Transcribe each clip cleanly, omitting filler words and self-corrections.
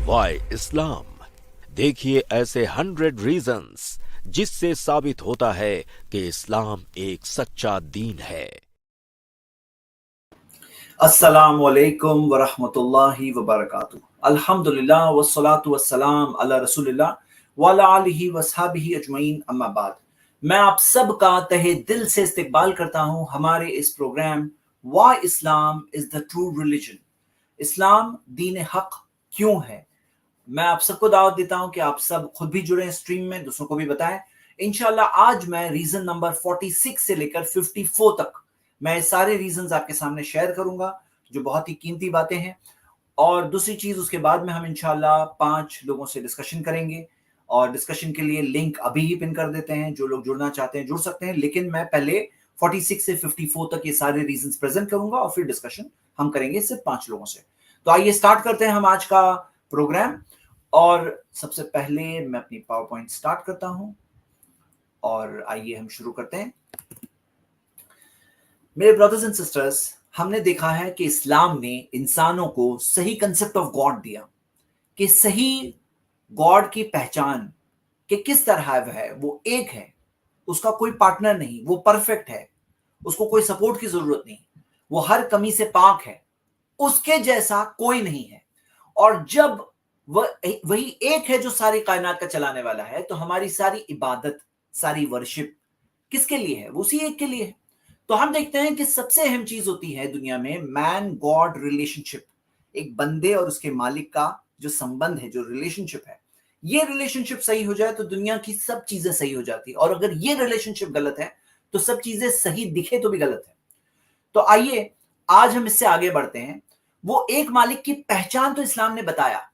Y इस्लाम, देखिए ऐसे 100 reasons जिससे साबित होता है कि इस्लाम एक सच्चा दीन है। अस्सलामु अलैकुम वरहमतुल्लाहि वबरकातुहू। अल्हम्दुलिल्लाह वस्सलातु वस्सलाम अला रसूलिल्लाह व अला आलिहि वसहबिहि अजमईन, अम्मा बाद। मैं आप सब का तहे दिल से इस्तकबाल करता हूं हमारे इस program why Islam is the true religion, इस्लाम दीन हक क्यों है। मैं आप सबको दावत देता हूं कि आप सब खुद भी जुड़े स्ट्रीम में, दूसरों को भी बताएं। इंशाल्लाह आज मैं रीजन नंबर 46 से लेकर 54 तक मैं सारे रीजंस आपके सामने शेयर करूंगा, जो बहुत ही कीमती बातें हैं। और दूसरी चीज, उसके बाद में हम इंशाल्लाह 5 लोगों से डिस्कशन करेंगे, और डिस्कशन के लिए लिंक अभी ही पिन कर देते हैं। जो लोग जुड़ना चाहते हैं जुड़ सकते हैं, लेकिन मैं पहले 46 से 54 तक ये सारे रीजंस प्रेजेंट करूंगा और फिर डिस्कशन हम करेंगे सिर्फ 5 लोगों से। तो आइए स्टार्ट करते हैं हम आज का प्रोग्राम। और सबसे पहले मैं अपनी पावर पॉइंट स्टार्ट करता हूं और आइए हम शुरू करते हैं। मेरे ब्रदर्स एंड सिस्टर्स, हमने देखा है कि इस्लाम ने इंसानों को सही कंसेप्ट ऑफ गॉड दिया, कि सही गॉड की पहचान कि किस तरह है। वो एक है, उसका कोई पार्टनर नहीं, वो परफेक्ट है, उसको कोई सपोर्ट की जरूरत नहीं, वो हर कमी से पाक है, उसके जैसा कोई नहीं है। और जब वही एक है जो सारी कायनात का चलाने वाला है, तो हमारी सारी इबादत, सारी वर्शिप किसके लिए है? उसी एक के लिए है। तो हम देखते हैं कि सबसे अहम चीज होती है दुनिया में मैन गॉड रिलेशनशिप। एक बंदे और उसके मालिक का जो संबंध है, जो रिलेशनशिप है, ये रिलेशनशिप सही हो जाए तो दुनिया की सब चीजें सही हो जाती है। और अगर ये रिलेशनशिप गलत है तो सब चीजें सही दिखे तो भी गलत है। तो आइए आज हम इससे आगे बढ़ते हैं। वो एक मालिक की पहचान तो इस्लाम ने बताया,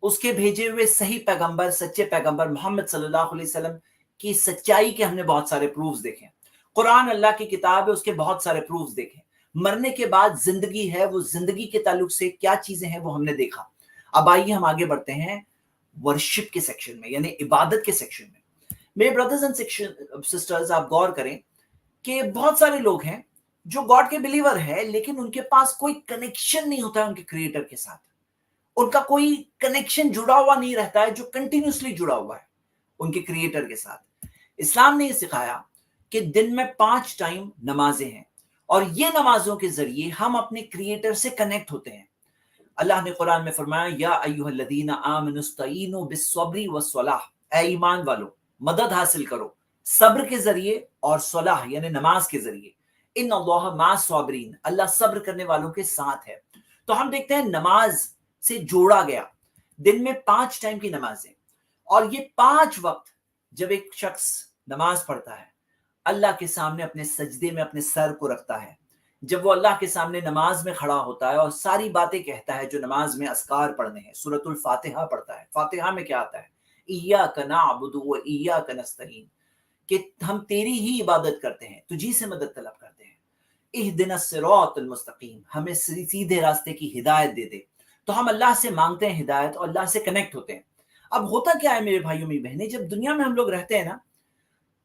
उसके भेजे हुए सही पैगंबर, सच्चे पैगंबर मोहम्मद सल्लल्लाहु अलैहि वसल्लम की सच्चाई के हमने बहुत सारे प्रूफ्स देखे। कुरान अल्लाह की किताब है, उसके बहुत सारे प्रूफ्स देखे। मरने के बाद जिंदगी है, वो जिंदगी के ताल्लुक से क्या चीजें हैं वो हमने देखा। अब आइए हम आगे बढ़ते हैं वर्शिप के सेक्शन में, यानी इबादत के सेक्शन में। मेरे ब्रदर्स एंड सिस्टर्स, आप गौर करें कि बहुत सारे लोग हैं जो गॉड के बिलीवर है, लेकिन उनके पास कोई कनेक्शन नहीं होता है उनके क्रिएटर के साथ। उनका कोई कनेक्शन जुड़ा हुआ नहीं रहता है जो कंटिन्यूसली जुड़ा हुआ है उनके क्रिएटर के साथ। इस्लाम ने यह सिखाया कि दिन में 5 टाइम नमाजें हैं, और ये नमाजों के जरिए हम अपने क्रिएटर से कनेक्ट होते हैं। अल्लाह ने कुरान में फरमाया, या अय्युहल्लज़ीना आमनुस्तईनु बिस्सब्रि वस्सलाह, ऐ ईमान वालों मदद हासिल करो सब्र के जरिए और सलाह यानी नमाज के जरिए। इन्नल्लाह माअस साबिरीन, अल्लाह सब्र करने वालों के साथ है। तो हम देखते हैं नमाज से जोड़ा गया दिन में 5 टाइम की नमाजें, और ये 5 वक्त जब एक शख्स नमाज पढ़ता है, अल्लाह के सामने अपने सजदे में अपने सर को रखता है, जब वो अल्लाह के सामने नमाज में खड़ा होता है और सारी बातें कहता है जो नमाज में अस्कार पढ़ने हैं, सूरतुल फातिहा पढ़ता है। फातिहा में क्या आता है? इय्याका नअबुदु व इय्याका नस्तईन, कि हम तेरी ही इबादत करते हैं, तुझी से मदद तलब करते हैं। इहदिनस सिरातल मुस्तकीम, हमें सीधे रास्ते की हिदायत दे दे। तो हम अल्लाह से मांगते हैं हिदायत और अल्लाह से कनेक्ट होते हैं। अब होता क्या है मेरे भाइयों मेरी बहनें, जब दुनिया में हम लोग रहते हैं ना,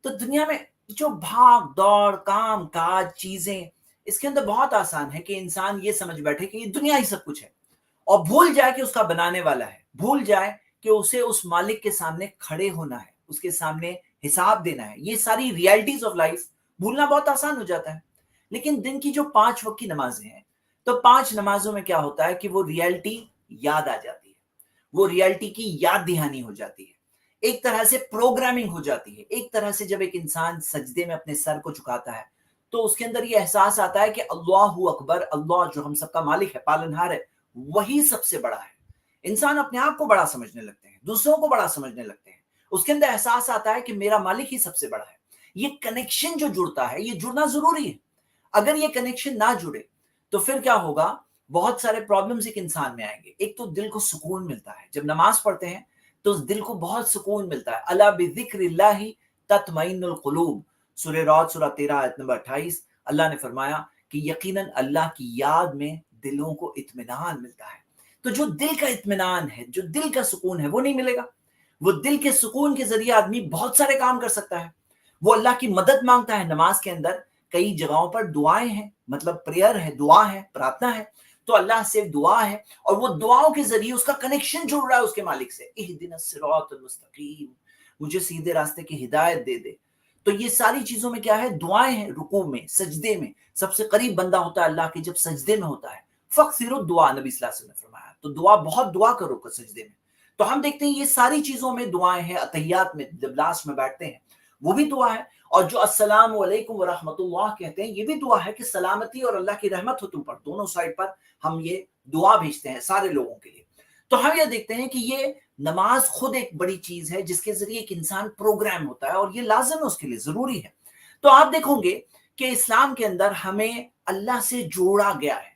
तो दुनिया में जो भाग दौड़, काम काज, चीजें, इसके अंदर बहुत आसान है कि इंसान ये समझ बैठे कि ये दुनिया ही सब कुछ है, और भूल जाए कि उसका बनाने वाला है, भूल जाए कि उसे उस मालिक के सामने खड़े होना है, उसके सामने हिसाब देना है। ये सारी रियलिटीज ऑफ लाइफ भूलना बहुत आसान हो जाता है। लेकिन दिन की जो 5 वक्त की नमाजें हैं, तो 5 नमाजों में क्या होता है कि वो रियलिटी याद आ जाती है, वो रियलिटी की याद दहानी हो जाती है, एक तरह से प्रोग्रामिंग हो जाती है। एक तरह से जब एक इंसान सजदे में अपने सर को झुकाता है, तो उसके अंदर ये एहसास आता है कि अल्लाहु अकबर, अल्लाह जो हम सबका मालिक है, पालनहार है, वही सबसे बड़ा है। इंसान अपने आप को बड़ा समझने लगते हैं, दूसरों को बड़ा समझने लगते हैं। उसके अंदर एहसास आता है कि मेरा मालिक ही सबसे बड़ा है। ये कनेक्शन जो जुड़ता है, ये जुड़ना जरूरी है। अगर ये कनेक्शन ना जुड़े तो फिर क्या होगा? बहुत सारे प्रॉब्लम्स एक इंसान में आएंगे। एक तो दिल को सुकून मिलता है, जब नमाज पढ़ते हैं तो दिल को बहुत सुकून मिलता है। अला बिज़िक्रिल्लाहि तत्मइन्नुल कुलूब, सूरह राद सूरह 13 आयत नंबर 28, अल्लाह ने फरमाया कि यकीनन अल्लाह की याद में दिलों को इत्मीनान मिलता है। तो जो दिल का इत्मीनान है, जो दिल का सुकून है, वो नहीं मिलेगा। वो दिल के सुकून के जरिए आदमी बहुत सारे काम कर सकता है। वो अल्लाह की मदद मांगता है। नमाज के अंदर कई जगहों पर दुआएं हैं, मतलब प्रेयर है, दुआ है, प्रार्थना है। तो तो अल्लाह से दुआ है और वो दुआओं के जरिए उसका कनेक्शन जुड़ रहा है उसके मालिक से, इहदिनस सिरातल मुस्तकीम, मुझे सीधे रास्ते की हिदायत दे दे। तो ये सारी चीजों में क्या है, दुआएं हैं। रुकू में, सजदे में सबसे करीब बंदा होता है अल्लाह के जब सजदे में होता है। फक्सिरो दुआ, नबी सल्लल्लाहु अलैहि वसल्लम ने फरमाया, तो दुआ बहुत दुआ करो सजदे में। तो हम देखते हैं ये सारी चीजों में दुआएं हैं। अतहियात में जब लास्ट में बैठते हैं वो भी दुआ है, और जो अस्सलाम वालेकुम व रहमतुल्लाह कहते हैं ये भी दुआ है कि सलामती और अल्लाह की रहमत हो तुम पर। दोनों साइड पर हम ये दुआ भेजते हैं सारे लोगों के लिए। तो हम ये देखते हैं कि ये नमाज खुद एक बड़ी चीज है जिसके जरिए एक इंसान प्रोग्राम होता है और ये लाजिम है, उसके लिए जरूरी है। तो आप देखोगे कि इस्लाम के अंदर हमें अल्लाह से जोड़ा गया है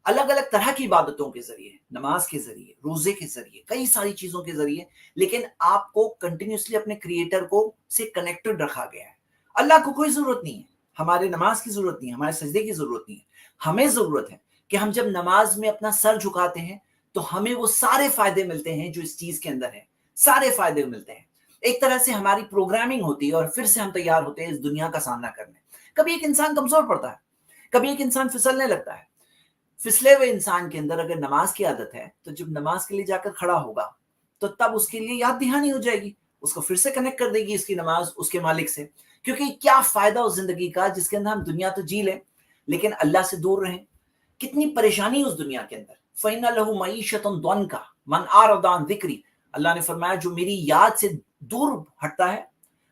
अलग अलग तरह की इबादतों के जरिए, नमाज के जरिए, रोजे के जरिए, कई सारी चीजों के जरिए, लेकिन आपको कंटिन्यूसली अपने क्रिएटर को से कनेक्टेड रखा गया है। अल्लाह को कोई जरूरत नहीं है, हमारे नमाज की जरूरत नहीं है, हमारे सजदे की जरूरत नहीं है। हमें जरूरत है कि हम जब नमाज में अपना सर झुकाते हैं तो हमें वो सारे फायदे मिलते हैं जो इस चीज के अंदर है, सारे फायदे मिलते हैं। एक तरह से हमारी प्रोग्रामिंग होती है और फिर से हम तैयार होते हैं इस दुनिया का सामना करने। कभी एक इंसान कमजोर पड़ता है, कभी एक इंसान फिसलने लगता है। फिसले हुए इंसान के अंदर अगर नमाज की आदत है तो जब नमाज के लिए जाकर खड़ा होगा तो तब उसके लिए याद दहानी हो जाएगी, उसको फिर से कनेक्ट कर देगी इसकी नमाज उसके मालिक से। क्योंकि क्या फायदा उस जिंदगी का जिसके अंदर हम दुनिया तो जी लें लेकिन अल्लाह से दूर रहें। कितनी परेशानी उस दुनिया के अंदर। फ़इन्ना लहू मईशतन दंका मन आरदा अन ज़िक्री, अल्लाह ने फरमाया जो मेरी याद से दूर हटता है,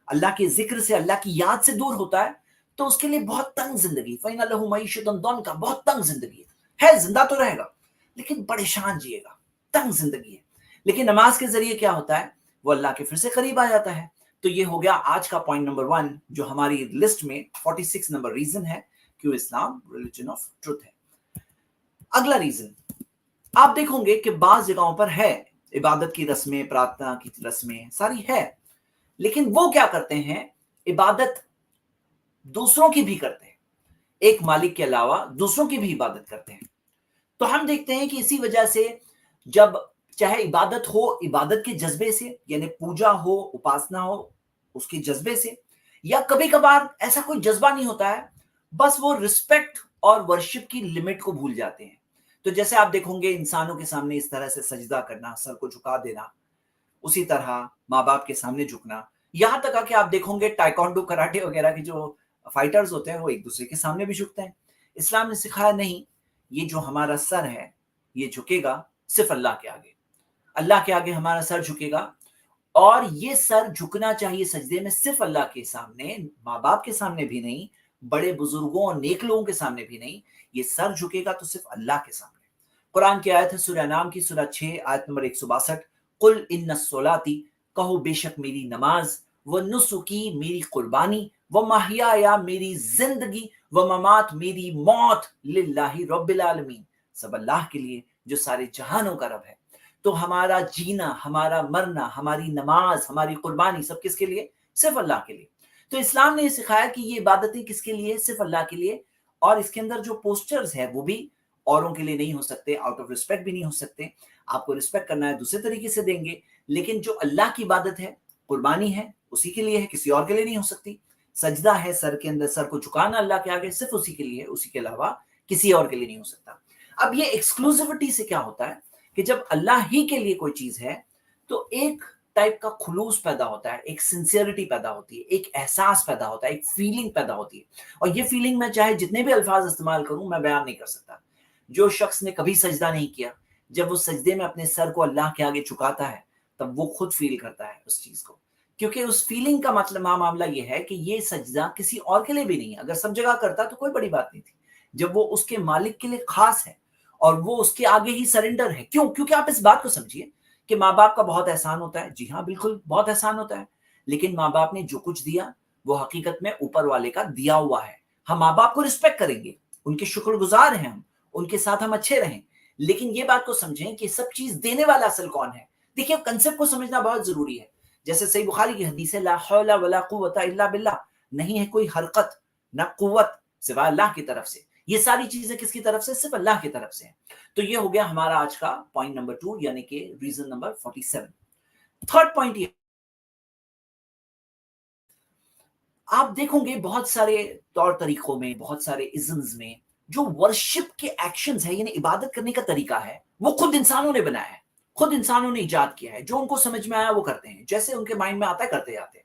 अल्लाह के जिक्र से, अल्लाह की याद से दूर होता है, तो उसके लिए बहुत तंग जिंदगी। फ़इन्ना लहू मईशतन दंका, बहुत तंग जिंदगी है, जिंदा तो रहेगा लेकिन परेशान जिएगा, तंग जिंदगी है। लेकिन नमाज के जरिए क्या होता है, वो अल्लाह के फिर से करीब आ जाता है। तो ये हो गया आज का पॉइंट नंबर 1 जो हमारी लिस्ट में 46 नंबर रीजन है क्यों इस्लाम रिलीजन ऑफ ट्रुथ है। अगला रीजन आप देखोगे कि बाज जगहों पर है इबादत की रस्में, प्रार्थना की रस्में सारी है, लेकिन वो क्या करते हैं, इबादत दूसरों की भी करते हैं, एक मालिक के अलावा दूसरों की भी इबादत करते हैं। तो हम देखते हैं कि इसी वजह से जब चाहे इबादत हो, इबादत के जज्बे से, यानी पूजा हो, उपासना हो उसके जज्बे से, या कभी कभार ऐसा कोई जज्बा नहीं होता है, बस वो रिस्पेक्ट और वर्शिप की लिमिट को भूल जाते हैं। तो जैसे आप देखोगे इंसानों के सामने इस तरह से सजदा करना, सर को झुका देना, उसी तरह माँ बाप के सामने झुकना, यहां तक कि आप देखोगे टाइकोंडो, कराटे वगैरह के जो फाइटर्स होते हैं वो एक दूसरे के सामने भी झुकते हैं। इस्लाम ने सिखाया नहीं, ये जो हमारा सर है ये झुकेगा सिर्फ अल्लाह के आगे, अल्लाह के आगे हमारा सर झुकेगा। और ये सर झुकना चाहिए सजदे में सिर्फ अल्लाह के सामने, माँ बाप के सामने भी नहीं, बड़े बुजुर्गों और नेक लोगों के सामने भी नहीं, ये सर झुकेगा तो सिर्फ अल्लाह के सामने। कुरान की आयत है सूरह नाम की सूरह 6 आयत नंबर 162, कुल इन्ना सोलाती, कहो बेशक मेरी नमाज, व नुसुकी मेरी कुर्बानी, व महिया मेरी जिंदगी, व ममात मेरी मौत, लिल्लाहि रब्बिल आलमीन, सब अल्लाह के लिए जो सारे जहानों का रब है। तो हमारा जीना, हमारा मरना, हमारी नमाज, हमारी कुर्बानी सब किसके लिए, सिर्फ अल्लाह के लिए। तो इस्लाम ने सिखाया कि ये इबादतें किसके लिए, सिर्फ अल्लाह के लिए। और इसके अंदर जो पोस्चर्स है वो भी औरों के लिए नहीं हो सकते, आउट ऑफ रिस्पेक्ट भी नहीं हो सकते। आपको रिस्पेक्ट करना है दूसरे तरीके से देंगे, लेकिन जो अल्लाह की इबादत है, कुर्बानी है, उसी के लिए है, किसी और के लिए नहीं हो सकती। सजदा है, सर के अंदर सर को झुकाना अल्लाह के आगे, सिर्फ उसी के लिए है, उसी के अलावा किसी और के लिए नहीं हो सकता। अब ये एक्सक्लूसिविटी से क्या होता है कि जब अल्लाह ही के लिए कोई चीज है तो एक टाइप का खुलूस पैदा होता है, एक सिंसियरिटी पैदा होती है, एक एहसास पैदा होता है, एक फीलिंग पैदा होती है। और ये फीलिंग मैं चाहे जितने भी अल्फाज इस्तेमाल करूं मैं बयान नहीं कर सकता। जो शख्स ने कभी सजदा नहीं किया, जब वो सजदे में अपने सर को अल्लाह के आगे झुकाता है तब वो खुद फील करता है उस चीज को, क्योंकि उस फीलिंग का मतलब मामला ये है कि ये सजदा किसी और के लिए भी नहीं है। अगर सब जगह करता तो कोई बड़ी बात नहीं थी, जब वो उसके मालिक के लिए खास है और वो उसके आगे ही सरेंडर है। क्यों? क्योंकि आप इस बात को समझिए कि माँ बाप का बहुत एहसान होता है। जी हाँ, बिल्कुल बहुत एहसान होता है, लेकिन माँ बाप ने जो कुछ दिया वो हकीकत में ऊपर वाले का दिया हुआ है। हम माँ बाप को रिस्पेक्ट करेंगे, उनके शुक्रगुजार हैं हम, उनके साथ हम अच्छे रहें, लेकिन ये बात को समझें कि सब चीज देने वाला असल कौन है। देखिए, कंसेप्ट को समझना बहुत जरूरी है। जैसे सही बुखारी की हदीस है, ला हौला वला कुव्वता इल्ला बिल्लाह, नहीं है कोई हरकत ना कुव्वत सिवाय अल्लाह की तरफ से। ये सारी चीजें किसकी तरफ से? सिर्फ अल्लाह की तरफ से है। तो ये हो गया हमारा आज का पॉइंट नंबर 2 यानी कि रीजन नंबर 47। थर्ड पॉइंट ये, आप देखोगे बहुत सारे तौर तरीकों में, बहुत सारे इज़म्स में جو ورشپ کے ایکشنز ہے یعنی عبادت کرنے کا طریقہ ہے وہ خود انسانوں نے بنایا ہے, خود انسانوں نے ایجاد کیا ہے, جو ان کو سمجھ میں آیا وہ کرتے ہیں, جیسے ان کے مائنڈ میں آتا ہے کرتے جاتے ہیں.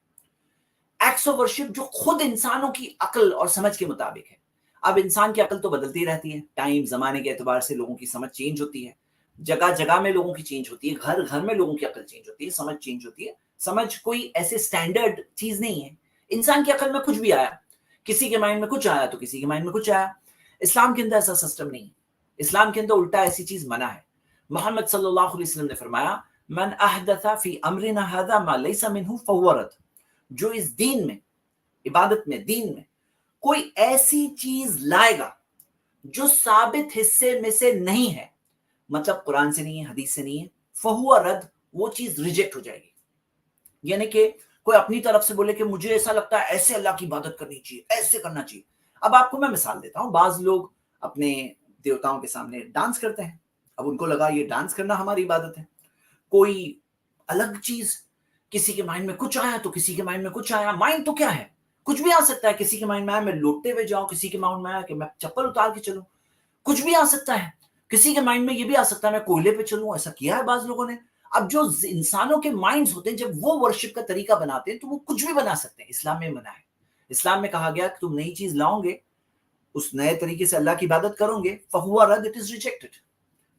ایکٹس آف ورشپ جو خود انسانوں کی عقل اور سمجھ کے مطابق ہے. اب انسان کی عقل تو بدلتی رہتی ہے, ٹائم زمانے کے اعتبار سے لوگوں کی سمجھ چینج ہوتی ہے, جگہ جگہ میں لوگوں کی چینج ہوتی ہے, گھر گھر میں لوگوں کی عقل چینج ہوتی ہے, سمجھ چینج ہوتی ہے. سمجھ کوئی ایسے سٹینڈرڈ چیز نہیں ہے. انسان کی عقل میں کچھ بھی آیا, کسی کے مائنڈ میں کچھ آیا تو کسی کے مائنڈ میں کچھ آیا. اسلام کے اندر ایسا سسٹم نہیں ہے. اسلام کے اندر الٹا ایسی چیز منع ہے. محمد صلی اللہ علیہ وسلم نے فرمایا من احدث فی امرنا هذا ما ليس منه فهو رد. جو اس دین میں, عبادت میں, دین میں کوئی ایسی چیز لائے گا جو ثابت حصے میں سے نہیں ہے, مطلب قرآن سے نہیں ہے, حدیث سے نہیں ہے, فہو رد, وہ چیز ریجیکٹ ہو جائے گی. یعنی کہ کوئی اپنی طرف سے بولے کہ مجھے ایسا لگتا ہے ایسے اللہ کی عبادت کرنی چاہیے, ایسے کرنا چاہیے. اب آپ کو میں مثال دیتا ہوں. بعض لوگ اپنے دیوتاؤں کے سامنے ڈانس کرتے ہیں, اب ان کو لگا یہ ڈانس کرنا ہماری عبادت ہے. کوئی الگ چیز, کسی کے مائنڈ میں کچھ آیا تو کسی کے مائنڈ میں کچھ آیا. مائنڈ تو کیا ہے, کچھ بھی آ سکتا ہے. کسی کے مائنڈ میں آیا میں لوٹتے ہوئے جاؤں, کسی کے مائنڈ میں آیا کہ میں چپل اتار کے چلوں, کچھ بھی آ سکتا ہے. کسی کے مائنڈ میں یہ بھی آ سکتا ہے میں کوئلے پہ چلوں. ایسا کیا ہے بعض لوگوں نے. اب جو انسانوں کے مائنڈز ہوتے ہیں جب وہ ورشپ کا طریقہ بناتے ہیں تو وہ کچھ بھی بنا سکتے ہیں. اسلام میں منع ہے. اسلام میں کہا گیا کہ تم نئی چیز لاؤ گے, اس نئے طریقے سے اللہ کی عبادت کرو گے, فہو رد, اٹ از ریجیکٹڈ,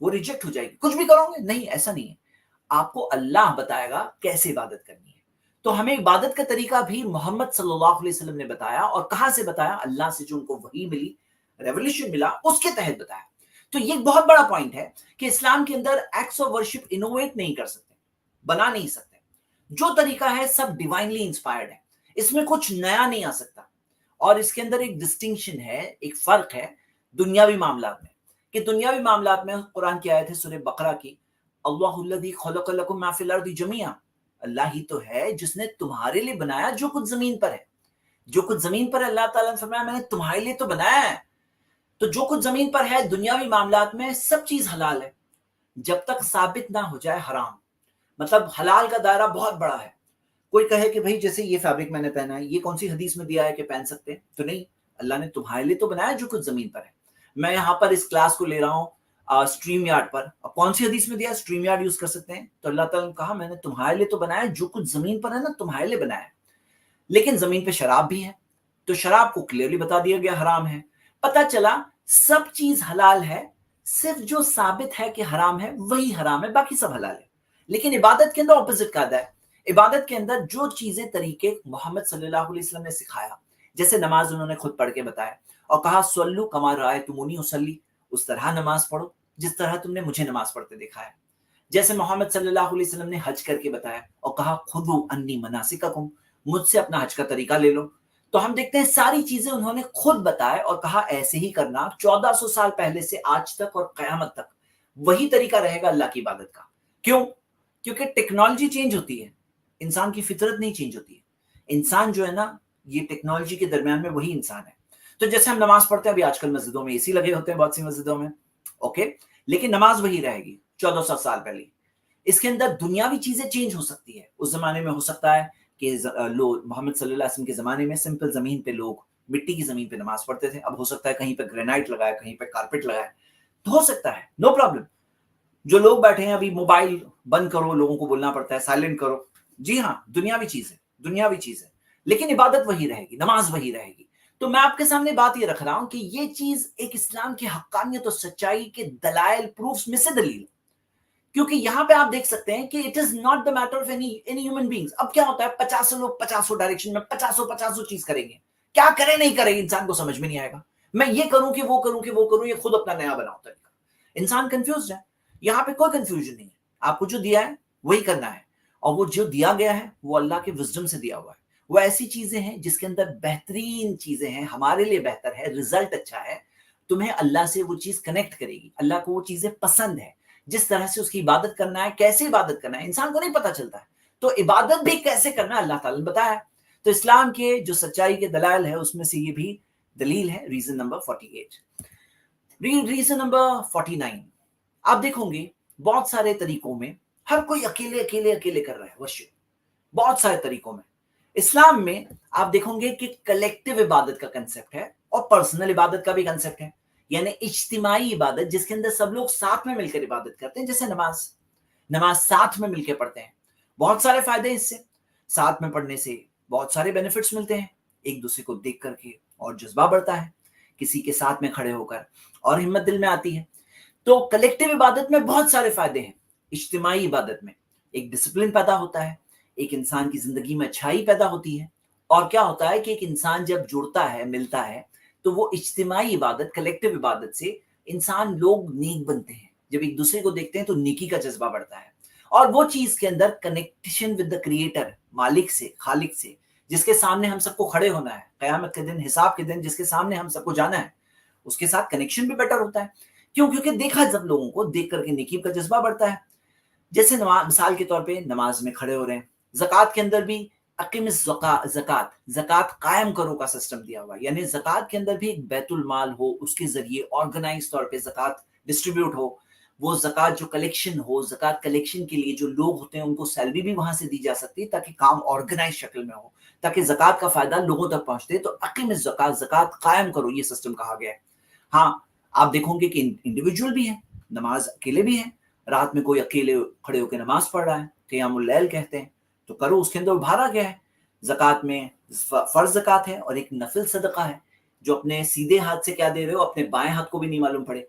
وہ ریجیکٹ ہو جائے گی. کچھ بھی کرو گے نہیں, ایسا نہیں ہے. آپ کو اللہ بتائے گا کیسے عبادت کرنی ہے. تو ہمیں عبادت کا طریقہ بھی محمد صلی اللہ علیہ وسلم نے بتایا. اور کہاں سے بتایا؟ اللہ سے, جو ان کو وحی ملی, ریولیوشن ملا, اس کے تحت بتایا. تو یہ بہت بڑا پوائنٹ ہے کہ اسلام کے اندر ایکٹس آف ورشپ انوویٹ نہیں کر سکتے, بنا نہیں سکتے. جو طریقہ ہے سب ڈیوائنلی انسپائرڈ ہے, اس میں کچھ نیا نہیں آ سکتا. اور اس کے اندر ایک ڈسٹنکشن ہے, ایک فرق ہے دنیاوی معاملات میں, کہ دنیاوی معاملات میں قرآن کی آیت ہے سورہ بقرہ کی, اللہ الذی خلق لکم ما فی الارض جمیعا, اللہ ہی تو ہے جس نے تمہارے لیے بنایا جو کچھ زمین پر ہے. جو کچھ زمین پر ہے اللہ تعالیٰ نے فرمایا میں نے تمہارے لیے تو بنایا ہے. تو جو کچھ زمین پر ہے دنیاوی معاملات میں سب چیز حلال ہے جب تک ثابت نہ ہو جائے حرام. مطلب حلال کا دائرہ بہت بڑا ہے. کوئی کہے کہ بھئی جیسے یہ فیبرک میں نے پہنا ہے, یہ کون سی حدیث میں دیا ہے کہ پہن سکتے ہیں؟ تو نہیں, اللہ نے تمہارے لیے تو بنایا جو کچھ زمین پر ہے. میں یہاں پر اس کلاس کو لے رہا ہوں اسٹریم یارڈ پر, اب کون سی حدیث میں دیا اسٹریم یارڈ یوز کر سکتے ہیں؟ تو اللہ تعالیٰ نے کہا میں نے تمہارے لیے تو بنایا, جو کچھ زمین پر ہے نا تمہارے لیے بنایا. لیکن زمین پہ شراب بھی ہے, تو شراب کو کلیئرلی بتا دیا گیا حرام ہے. پتہ چلا سب چیز حلال ہے, صرف جو ثابت ہے کہ حرام ہے وہی حرام ہے, باقی سب حلال ہے. لیکن عبادت کے اندر اپوزٹ قاعدہ ہے. عبادت کے اندر جو چیزیں طریقے محمد صلی اللہ علیہ وسلم نے سکھایا, جیسے نماز انہوں نے خود پڑھ کے بتایا اور کہا صلو کما رأیتمونی اصلی, اس طرح نماز پڑھو جس طرح تم نے مجھے نماز پڑھتے دیکھا ہے. جیسے محمد صلی اللہ علیہ وسلم نے حج کر کے بتایا اور کہا خذوا انی مناسککم, مجھ سے اپنا حج کا طریقہ لے لو. تو ہم دیکھتے ہیں ساری چیزیں انہوں نے خود بتائے اور کہا ایسے ہی کرنا. 1400 سال پہلے سے آج تک اور قیامت تک وہی طریقہ رہے گا اللہ کی عبادت کا. کیوں؟ کیونکہ ٹیکنالوجی چینج ہوتی ہے, انسان کی فطرت نہیں چینج ہوتی ہے. انسان جو ہے نا یہ ٹیکنالوجی کے درمیان میں وہی انسان ہے. تو جیسے ہم نماز پڑھتے ہیں, ابھی آج کل مسجدوں میں اے سی لگے ہوتے ہیں بہت سی مسجدوں میں, اوکے, لیکن نماز وہی رہے گی 1400 سال پہلے. اس کے اندر دنیاوی چیزیں چینج ہو سکتی ہے. اس زمانے میں ہو سکتا ہے کہ لوگ محمد صلی اللہ علیہ وسلم کے زمانے میں سمپل زمین پہ لوگ مٹی کی زمین پہ نماز پڑھتے تھے. اب ہو سکتا ہے کہیں پہ گرینائٹ لگائے, کہیں پہ کارپیٹ لگائے, تو ہو سکتا ہے, نو پرابلم. جو لوگ بیٹھے ہیں ابھی موبائل بند کرو, لوگوں کو بولنا پڑتا ہے سائلنٹ کرو, جی ہاں دنیاوی چیز ہے, دنیاوی چیز ہے, لیکن عبادت وہی رہے گی, نماز وہی رہے گی. تو میں آپ کے سامنے بات یہ رکھ رہا ہوں کہ یہ چیز ایک اسلام کی حقانیت اور سچائی کے دلائل, پروفز میں سے دلیل. کیونکہ یہاں پہ آپ دیکھ سکتے ہیں کہ it is not the matter of any human beings. اب کیا ہوتا ہے 50 لوگ 50 ڈائریکشن میں 50 چیز کریں گے, کیا کریں نہیں کریں گے انسان کو سمجھ میں نہیں آئے گا. میں یہ کروں کہ وہ کروں کہ وہ کروں, یہ خود اپنا نیا بناؤ طریقہ. انسان کنفیوزڈ ہے. یہاں پہ کوئی کنفیوژن نہیں ہے. آپ کو جو دیا ہے وہی کرنا ہے, اور وہ جو دیا گیا ہے وہ اللہ کے وزڈم سے دیا ہوا ہے. وہ ایسی چیزیں ہیں جس کے اندر بہترین چیزیں ہیں, ہمارے لیے بہتر ہے, ریزلٹ اچھا ہے. تمہیں اللہ سے وہ چیز کنیکٹ کرے گی. اللہ کو وہ چیزیں پسند ہے. جس طرح سے اس کی عبادت کرنا ہے, کیسے عبادت کرنا ہے, انسان کو نہیں پتا چلتا ہے. تو عبادت بھی کیسے کرنا ہے اللہ تعالیٰ نے بتایا ہے. تو اسلام کے جو سچائی کے دلائل ہے اس میں سے یہ بھی دلیل ہے. Reason number 48. ریزن نمبر 49, آپ دیکھو گے بہت سارے طریقوں میں ہر کوئی اکیلے کر رہا ہے ورشپ, بہت سارے طریقوں میں. اسلام میں آپ دیکھو گے کہ کلیکٹیو عبادت کا کنسپٹ ہے اور پرسنل عبادت کا بھی کنسپٹ ہے. यानी इज्तिमाई इबादत, जिसके अंदर सब लोग साथ में मिलकर इबादत करते हैं, जैसे नमाज साथ में मिलकर पढ़ते हैं। बहुत सारे फायदे इससे, साथ में पढ़ने से बहुत सारे बेनिफिट्स मिलते हैं, एक दूसरे को देख करके और जज्बा बढ़ता है, किसी के साथ में खड़े होकर और हिम्मत दिल में आती है। तो कलेक्टिव इबादत में बहुत सारे फायदे हैं। इज्तिमाई इबादत में एक डिसिप्लिन पैदा होता है, एक इंसान की जिंदगी में अच्छाई पैदा होती है, और क्या होता है कि एक इंसान जब जुड़ता है, मिलता है, तो वो इज्तिमाई इबादत, कलेक्टिव इबादत से इंसान, लोग नेक बनते हैं। जब एक दूसरे को देखते हैं तो नेकी का जज्बा बढ़ता है, और वो चीज के अंदर कनेक्शन विद द क्रिएटर, मालिक से, खालिक से, जिसके सामने हम सबको खड़े होना है कयामत के दिन, हिसाब के दिन, जिसके सामने हम सबको जाना है, उसके साथ कनेक्शन भी बेटर होता है। क्यों? क्योंकि देखा जब लोगों को, देख करके नेकी का जज्बा बढ़ता है। जैसे मिसाल के तौर पे नमाज में खड़े हो रहे हैं, ज़कात के अंदर भी अकीमिस ज़कात, ज़कात कायम करो का सिस्टम दिया हुआ है, यानी ज़कात के अंदर भी एक बैतुल माल हो, उसके जरिए ऑर्गेनाइज तौर पे ज़कात डिस्ट्रीब्यूट हो, वो ज़कात जो कलेक्शन हो, ज़कात कलेक्शन के लिए जो लोग होते हैं उनको सैलरी भी वहां से दी जा सकती है, ताकि काम ऑर्गेनाइज शक्ल में हो, ताकि ज़कात का फायदा लोगों तक पहुंचते। तो अकीमिस ज़कात, ज़कात कायम करो, ये सिस्टम कहा गया है। हाँ, आप देखोगे कि इंडिविजुअल भी है, नमाज अकेले भी है, रात में कोई अकेले खड़े होकर नमाज पढ़ रहा है, क़ियामुल लैल कहते हैं, तो करो, उसके अंदर उभारा गया है। ज़कात में फर्ज ज़कात है और एक नफिल सदका है, जो अपने सीधे हाथ से क्या दे रहे हो, अपने बाएं हाथ को भी नहीं मालूम पड़े,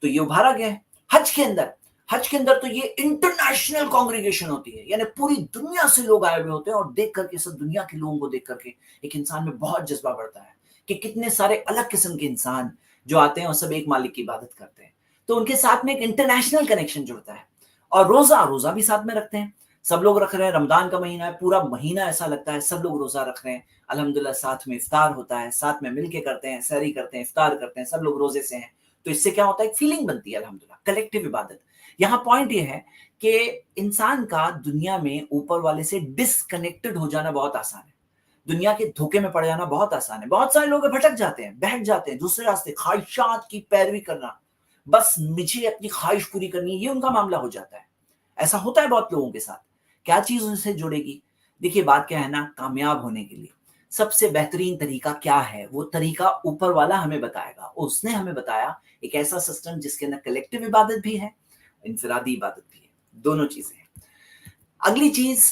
तो ये उभारा गया है। हज के अंदर तो ये इंटरनेशनल कांग्रेगेशन होती है, यानी पूरी दुनिया से लोग आए हुए होते हैं, और देख करके, सब दुनिया के लोगों को देख करके एक इंसान में बहुत जज्बा बढ़ता है कि कितने सारे अलग किस्म के इंसान जो आते हैं और सब एक मालिक की इबादत करते हैं, तो उनके साथ में एक इंटरनेशनल कनेक्शन जुड़ता है। और रोजा भी साथ में रखते हैं, सब लोग रख रहे हैं, रमजान का महीना है, पूरा महीना ऐसा लगता है सब लोग रोजा रख रहे हैं, अल्हम्दुलिल्लाह, साथ में इफ्तार होता है, साथ में मिलके करते हैं, सहरी करते हैं, इफ्तार करते हैं, सब लोग रोजे से हैं, तो इससे क्या होता है, एक फीलिंग बनती है, अल्हम्दुलिल्लाह, कलेक्टिव इबादत। यहाँ पॉइंट ये है कि इंसान का दुनिया में ऊपर वाले से डिसकनेक्टेड हो जाना बहुत आसान है, दुनिया के धोखे में पड़ जाना बहुत आसान है। बहुत सारे लोग भटक जाते हैं, बैठ जाते हैं दूसरे रास्ते, ख्वाहिशात की पैरवी करना, बस मुझे अपनी ख्वाहिश पूरी करनी है, ये उनका मामला हो जाता है। ऐसा होता है बहुत लोगों के साथ। क्या चीज उनसे जुड़ेगी? देखिए, बात क्या है ना, कामयाब होने के लिए सबसे बेहतरीन तरीका क्या है, वो तरीका ऊपर वाला हमें बताएगा। उसने हमें बताया एक ऐसा सिस्टम जिसके अंदर कलेक्टिव इबादत भी है, इनफरादी इबादत भी है, दोनों चीजें हैं। अगली चीज,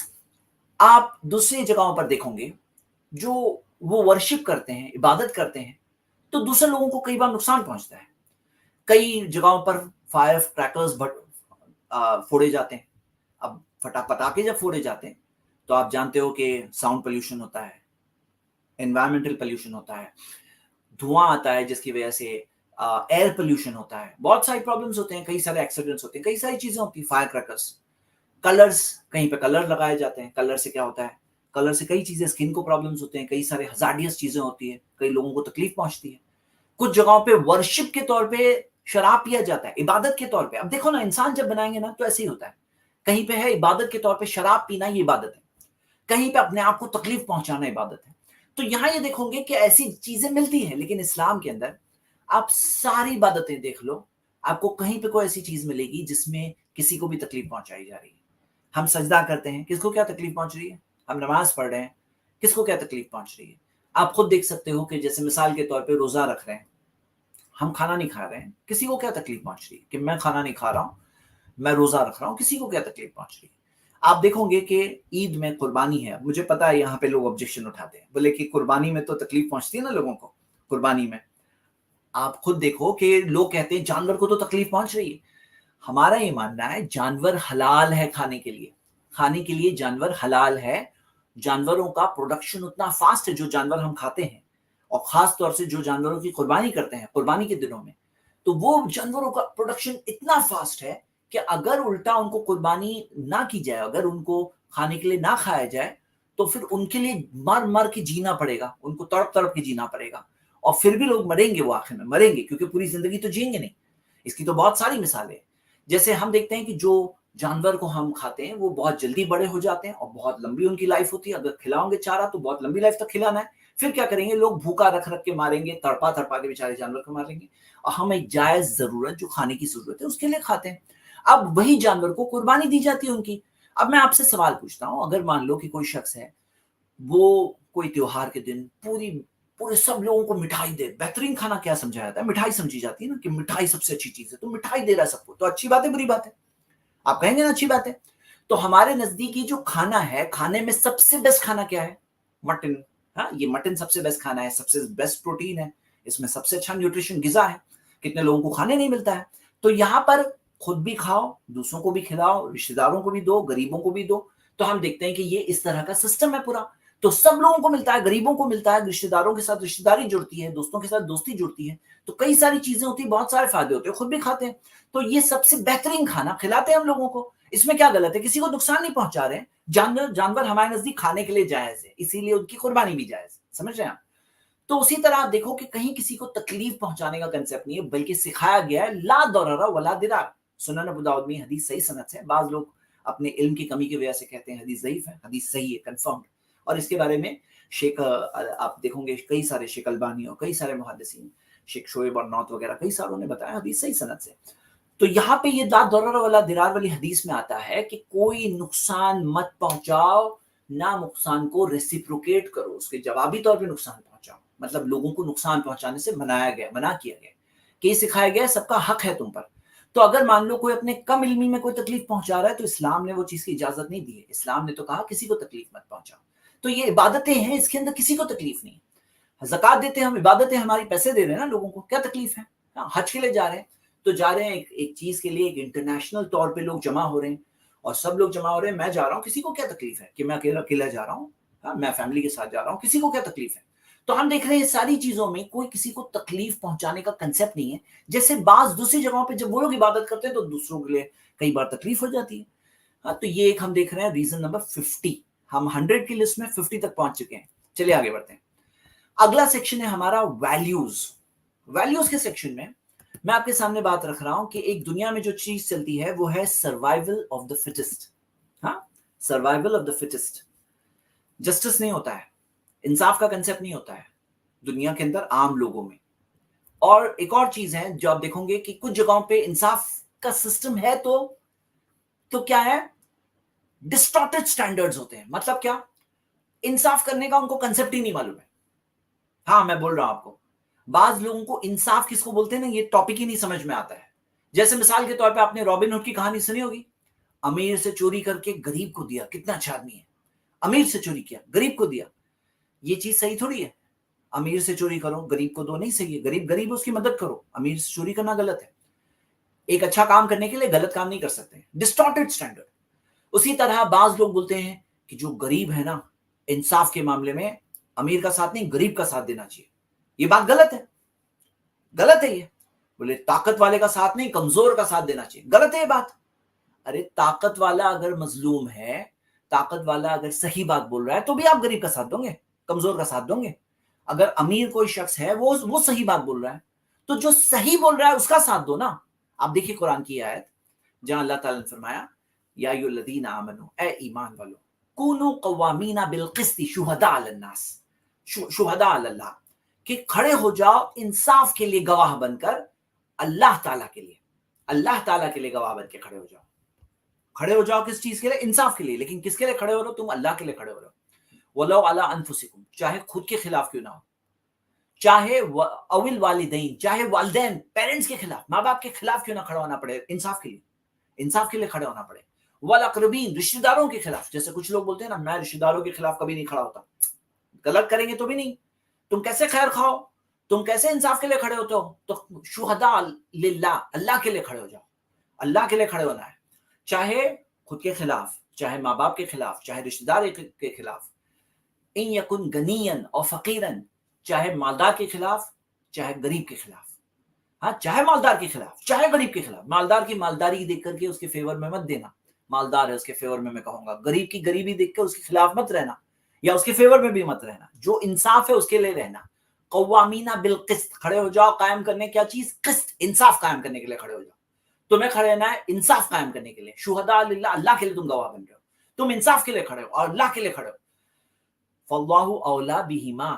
आप दूसरी जगहों पर देखोगे, जो वो वर्शिप करते हैं, इबादत करते हैं, तो दूसरे लोगों को कई बार नुकसान पहुंचता है। कई जगहों पर फायर क्रैकर्स फोड़े जाते हैं। अब पटाखे जब फोड़े जाते हैं तो आप जानते हो कि साउंड पोल्यूशन होता है, एनवायरमेंटल पोल्यूशन होता है, धुआं आता है, जिसकी वजह से एयर पोल्यूशन होता है, बहुत सारी प्रॉब्लम्स होते हैं, कई सारे एक्सीडेंट्स होते हैं, कई सारी चीजें होती है। फायर क्रैकर्स, कलर्स, कहीं पे कलर लगाए जाते हैं, कलर से क्या होता है, कलर से कई चीजें, स्किन को प्रॉब्लम्स होते हैं, कई सारे हजार्डियस चीजें होती है, कई लोगों को तकलीफ पहुंचती है। कुछ जगहों पे वर्शिप के तौर पे शराब पिया जाता है, इबादत के तौर पे। अब देखो ना, इंसान जब बनाएंगे ना तो ऐसे ही होता है, कहीं पे है इबादत के तौर पे शराब पीना, ये इबादत है, कहीं पे अपने आप को तकलीफ पहुंचाना इबादत है। तो यहां ये देखोगे कि ऐसी चीजें मिलती हैं, लेकिन इस्लाम के अंदर आप सारी इबादतें देख लो, आपको कहीं पे कोई ऐसी चीज मिलेगी जिसमें किसी को भी तकलीफ पहुंचाई जा रही है। हम सजदा करते हैं, किसको क्या तकलीफ पहुंच रही है? हम नमाज पढ़ रहे हैं, किसको क्या तकलीफ पहुंच रही है? आप खुद देख सकते हो कि जैसे मिसाल के तौर पे रोजा रख रहे हैं, हम खाना नहीं खा रहे हैं, किसी को क्या तकलीफ पहुंच रही है कि मैं खाना नहीं खा रहा हूं, मैं रोजा रख रहा हूं, किसी को क्या तकलीफ पहुंच रही है? आप देखोगे कि ईद में कुर्बानी है, मुझे पता है यहाँ पे लोग ऑब्जेक्शन उठाते हैं, बोले कि कुर्बानी में तो तकलीफ पहुंचती है ना लोगों को, कुर्बानी में आप खुद देखो कि लोग कहते हैं जानवर को तो तकलीफ पहुंच रही है। हमारा ये मानना है जानवर हलाल है खाने के लिए जानवर हलाल है। जानवरों का प्रोडक्शन उतना फास्ट है, जो जानवर हम खाते हैं, और खास तौर से जो जानवरों की कुर्बानी करते हैं कुर्बानी के दिनों में, तो वो जानवरों का प्रोडक्शन इतना फास्ट है कि अगर उल्टा उनको कुर्बानी ना की जाए, अगर उनको खाने के लिए ना खाया जाए, तो फिर उनके लिए मर मर के जीना पड़ेगा, उनको तड़प तड़प के जीना पड़ेगा, और फिर भी लोग मरेंगे, वो आखिर में मरेंगे, क्योंकि पूरी जिंदगी तो जिएंगे नहीं। इसकी तो बहुत सारी मिसालें हैं। जैसे हम देखते हैं कि जो जानवर को हम खाते हैं वो बहुत जल्दी बड़े हो जाते हैं और बहुत लंबी उनकी लाइफ होती है। अगर खिलाओगे चारा तो बहुत लंबी लाइफ तक खिलाना है, फिर क्या करेंगे लोग, भूखा रख रख के मारेंगे, तड़पा तड़पा के बेचारे जानवर को मारेंगे, और हम एक जायज जरूरत, जो खाने की जरूरत है, उसके लिए खाते हैं। अब वही जानवर को कुर्बानी दी जाती है उनकी। अब मैं आपसे सवाल पूछता हूँ, अगर मान लो कि कोई शख्स है, वो कोई त्योहार के दिन पूरी पूरे सब लोगों को मिठाई दे। बेहतरीन खाना क्या समझा जाता है? मिठाई समझी जाती है ना, कि मिठाई सबसे अच्छी चीज है, तो मिठाई दे रहा है सबको, तो अच्छी बात है बुरी बात है? आप कहेंगे ना अच्छी बात है। तो हमारे नजदीकी जो खाना है, खाने में सबसे बेस्ट खाना क्या है? मटन। हाँ, ये मटन सबसे बेस्ट खाना है, सबसे बेस्ट प्रोटीन है, इसमें सबसे अच्छा न्यूट्रिशन गिजा है। कितने लोगों को खाने नहीं मिलता है। तो यहाँ पर खुद भी खाओ, दूसरों को भी खिलाओ, रिश्तेदारों को भी दो, गरीबों को भी दो। तो हम देखते हैं कि ये इस तरह का सिस्टम है पूरा। तो सब लोगों को मिलता है, गरीबों को मिलता है, रिश्तेदारों के साथ रिश्तेदारी जुड़ती है, दोस्तों के साथ दोस्ती जुड़ती है, तो कई सारी चीजें होती है, बहुत सारे फायदे होते हैं, खुद भी खाते हैं। तो ये सबसे बेहतरीन खाना खिलाते हैं हम लोगों को। इसमें क्या गलत है? किसी को नुकसान नहीं पहुंचा रहे हैं। जानवर हमारे नजदीक खाने के लिए जायज है, इसीलिए उनकी कुर्बानी भी जायज है। समझ रहे हैं आप? तो उसी तरह आप देखो कि कहीं किसी को तकलीफ पहुंचाने का कंसेप्ट नहीं है, बल्कि सिखाया गया है ला दररा वला दिरार। सुनन अबू दाऊद में हदीस सही सनद है। बाज लोग अपने इल्म की कमी की वजह से कहते हैं हदीस ज़ईफ है, हदीस सही है, कंफर्म्ड। और इसके बारे में शेख आप देखोगे कई सारे शेख अलबानी और कई सारे मुहद्दिसीन, शेख शोएब और नौत वगैरह कई सारों ने बताया हदीस सही सनद से। तो यहाँ पे ये ला दरर वाला दिरार वाली हदीस में आता है कि कोई नुकसान मत पहुंचाओ, ना नुकसान को रेसिप्रोकेट करो, उसके जवाबी तौर पे नुकसान पहुंचाओ। मतलब लोगों को नुकसान पहुंचाने से मना किया गया कि ये सिखाया गया सबका हक है तुम पर। तो अगर मान लो कोई अपने कम इल्मी में कोई तकलीफ पहुंचा रहा है, तो इस्लाम ने वो चीज की इजाजत नहीं दी है। इस्लाम ने तो कहा किसी को तकलीफ मत पहुंचाओ। तो ये इबादतें हैं, इसके अंदर किसी को तकलीफ नहीं है। ज़कात देते हैं हम, इबादतें, हमारी पैसे दे रहे हैं ना लोगों को, क्या तकलीफ है? हज के लिए जा रहे हैं तो जा रहे हैं एक चीज के लिए, एक इंटरनेशनल तौर पे लोग जमा हो रहे हैं, और सब लोग जमा हो रहे हैं, मैं जा रहा हूँ, किसी को क्या तकलीफ है कि मैं अकेला जा रहा हूँ? मैं फैमिली के साथ जा रहा हूँ, किसी को क्या तकलीफ है? तो हम देख रहे हैं सारी चीजों में कोई किसी को तकलीफ पहुंचाने का कंसेप्ट नहीं है। जैसे बाज दूसरी जगहों पे जब वो लोग इबादत करते हैं तो दूसरों के लिए कई बार तकलीफ हो जाती है। हाँ, तो ये एक हम देख रहे हैं रीजन नंबर 50। हम 100 की लिस्ट में 50 तक पहुंच चुके हैं। चलिए आगे बढ़ते हैं। अगला सेक्शन है हमारा वैल्यूज। वैल्यूज के सेक्शन में मैं आपके सामने बात रख रहा हूं कि एक दुनिया में जो चीज चलती है वो है सर्वाइवल ऑफ द फिटेस्ट। हाँ, survival of the fittest. Justice नहीं होता है, इंसाफ का कंसेप्ट नहीं होता है दुनिया के अंदर आम लोगों में। और एक और चीज है जो आप देखोगे कि कुछ जगहों पे इंसाफ का सिस्टम है तो क्या है, डिस्टॉर्टेड स्टैंडर्ड्स होते हैं। मतलब क्या, इंसाफ करने का उनको कंसेप्ट ही नहीं मालूम है। हाँ, मैं बोल रहा हूं आपको, बाज लोगों को इंसाफ किसको बोलते हैं ना, ये टॉपिक ही नहीं समझ में आता है। जैसे मिसाल के तौर पे आपने रॉबिन हुड की कहानी सुनी होगी। अमीर से चोरी करके गरीब को दिया, कितना अच्छा आदमी है। अमीर से चोरी किया, गरीब को दिया, ये चीज सही थोड़ी है। अमीर से चोरी करो, गरीब को दो, नहीं सही है। गरीब उसकी मदद करो, अमीर से चोरी करना गलत है। एक अच्छा काम करने के लिए गलत काम नहीं कर सकते। Distorted standard. उसी तरह बाज लोग बोलते हैं कि जो गरीब है ना, इंसाफ के मामले में अमीर का साथ नहीं, गरीब का साथ देना चाहिए। ये बात गलत है, गलत है ये। बोले ताकत वाले का साथ नहीं, कमजोर का साथ देना चाहिए, गलत है ये बात। अरे ताकत वाला अगर मजलूम है, ताकत वाला अगर सही बात बोल रहा है, तो भी आप गरीब का साथ दोगे, कमजोर का साथ दोगे। अगर अमीर कोई शख्स है, वो सही बात बोल रहा है, तो जो सही बोल रहा है उसका साथ दो ना। आप देखिए कुरान की आयत जहां अल्लाह ताला ने फरमाया, या अय्युहल्लज़ीना आमनू, ए ईमान वालों, कूनू कव्वामीना बिल क़िस्ति शुहदा अलन्नास, शुहदा अलल्लाह, कि खड़े हो जाओ इंसाफ के लिए गवाह बनकर अल्लाह ताला के लिए। अल्लाह ताला के लिए गवाह बन के खड़े हो जाओ। खड़े हो जाओ किस चीज के लिए? इंसाफ के लिए। लेकिन किसके लिए खड़े हो रहे हो? तुम अल्लाह के लिए खड़े हो रहे हो। वलो अला अनफुसिकुम, चाहे खुद के खिलाफ क्यों ना हो, चाहे अविल वालिदैन, चाहे वालिदैन, पेरेंट्स के खिलाफ, माँ बाप के खिलाफ क्यों ना खड़ा होना पड़े, इंसाफ के लिए, इंसाफ के लिए खड़े होना पड़े। वल अक़रबीन, रिश्तेदारों के खिलाफ। जैसे कुछ लोग बोलते हैं ना, मैं रिश्तेदारों के खिलाफ कभी नहीं खड़ा होता। गलत करेंगे तो भी नहीं। तुम कैसे खैर खाओ, तुम कैसे इंसाफ के लिए खड़े होते हो? तो शुहदा लिल्लाह, अल्लाह के लिए खड़े हो जाओ। अल्लाह के लिए खड़े होना है, चाहे खुद के खिलाफ, चाहे माँ बाप के खिलाफ, चाहे रिश्तेदार के खिलाफ। इन यकुन गनियन और फकीरन, चाहे मालदार के खिलाफ, चाहे गरीब के खिलाफ। हाँ, चाहे मालदार के खिलाफ, चाहे गरीब के खिलाफ। मालदार की मालदारी देख करके उसके फेवर में मत देना, मालदार है उसके फेवर में मैं कहूंगा। गरीब की गरीबी देख के उसके खिलाफ मत रहना, या उसके फेवर में भी मत रहना। जो इंसाफ है उसके लिए रहना। कव्वामीना बिल क़िस्त, खड़े हो जाओ कायम करने, क्या चीज? क़िस्त, इंसाफ कायम करने के लिए खड़े हो जाओ। तुम्हें खड़े रहना है इंसाफ कायम करने के लिए। शुहदा लिल्लाह, अल्लाह के लिए तुम गवाह बन रहे हो, तुम इंसाफ के लिए खड़े हो और अल्लाह के लिए खड़े हो। फल्लाहु औला बिहिमा,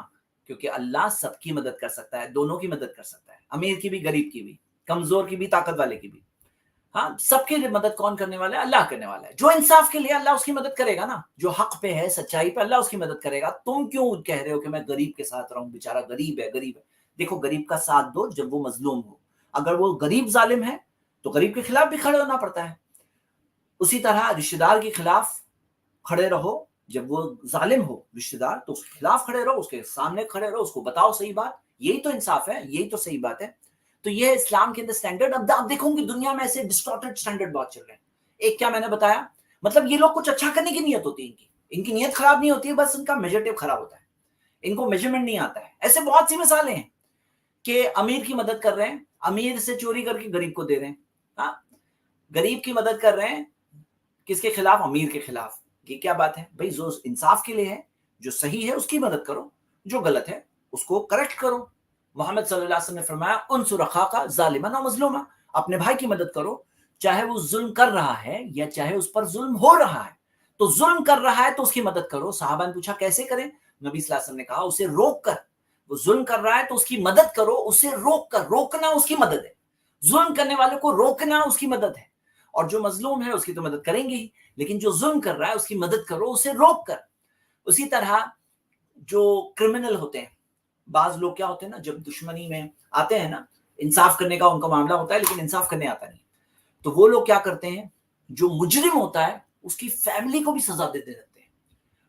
क्योंकि अल्लाह सबकी मदद कर सकता है, दोनों की मदद कर सकता है, अमीर की भी, गरीब की भी, कमजोर की भी, ताकत वाले की भी। ہاں سب کی مدد کون کرنے والا ہے؟ اللہ کرنے والا ہے. جو انصاف کے لیے اللہ اس کی مدد کرے گا نا, جو حق پہ ہے سچائی پہ اللہ اس کی مدد کرے گا. تم کیوں کہہ رہے ہو کہ میں غریب کے ساتھ رہوں, بیچارہ غریب ہے غریب ہے. دیکھو غریب کا ساتھ دو جب وہ مظلوم ہو. اگر وہ غریب ظالم ہے تو غریب کے خلاف بھی کھڑے ہونا پڑتا ہے. اسی طرح رشتہ دار کے خلاف کھڑے رہو, جب وہ ظالم ہو رشتہ دار تو اس کے خلاف کھڑے رہو, اس کے سامنے کھڑے رہو, اس کو بتاؤ صحیح بات. یہی تو انصاف ہے, یہی تو صحیح بات ہے. تو یہ اسلام کے اندر سٹینڈرڈ. اب آپ دیکھو گے دنیا میں ایسے ڈسٹارٹڈ سٹینڈرڈ بہت چل رہے ہیں. ایک کیا میں نے بتایا, مطلب یہ لوگ کچھ اچھا کرنے کی نیت ہوتی ہے ان کی نیت خراب نہیں ہوتی ہے, بس ان کا میجرٹیو خراب ہوتا ہے, ان کو میجرمنٹ نہیں آتا ہے. ایسے بہت سی مثالیں ہیں کہ امیر کی مدد کر رہے ہیں, امیر سے چوری کر کے غریب کو دے رہے ہیں. ہاں غریب کی مدد کر رہے ہیں کس کے خلاف؟ امیر کے خلاف. یہ کیا بات ہے بھائی؟ جو انصاف کے لیے ہے, جو صحیح ہے اس کی مدد کرو, جو غلط ہے اس کو کریکٹ کرو. محمد صلی اللہ علیہ وسلم نے فرمایا انصر اخاک ظالما و مظلوما, اپنے بھائی کی مدد کرو چاہے وہ ظلم کر رہا ہے یا چاہے اس پر ظلم ہو رہا ہے. تو ظلم کر رہا ہے تو اس کی مدد کرو. صحابہ نے پوچھا کیسے کریں؟ نبی صلی اللہ علیہ وسلم نے کہا اسے روک کر. وہ ظلم کر رہا ہے تو اس کی مدد کرو, اسے روک کر. روکنا اس کی مدد ہے, ظلم کرنے والے کو روکنا اس کی مدد ہے. اور جو مظلوم ہے اس کی تو مدد کریں گے ہی, لیکن جو ظلم کر رہا ہے اس کی مدد کرو, اسے روک کر. اسی طرح جو کرمنل ہوتے ہیں, بعض لوگ کیا ہوتے ہیں نا, جب دشمنی میں آتے ہیں نا, انصاف کرنے کا ان کا معاملہ ہوتا ہے لیکن انصاف کرنے آتا نہیں, تو وہ لوگ کیا کرتے ہیں, جو مجرم ہوتا ہے اس کی فیملی کو بھی سزا دیتے رہتے ہیں.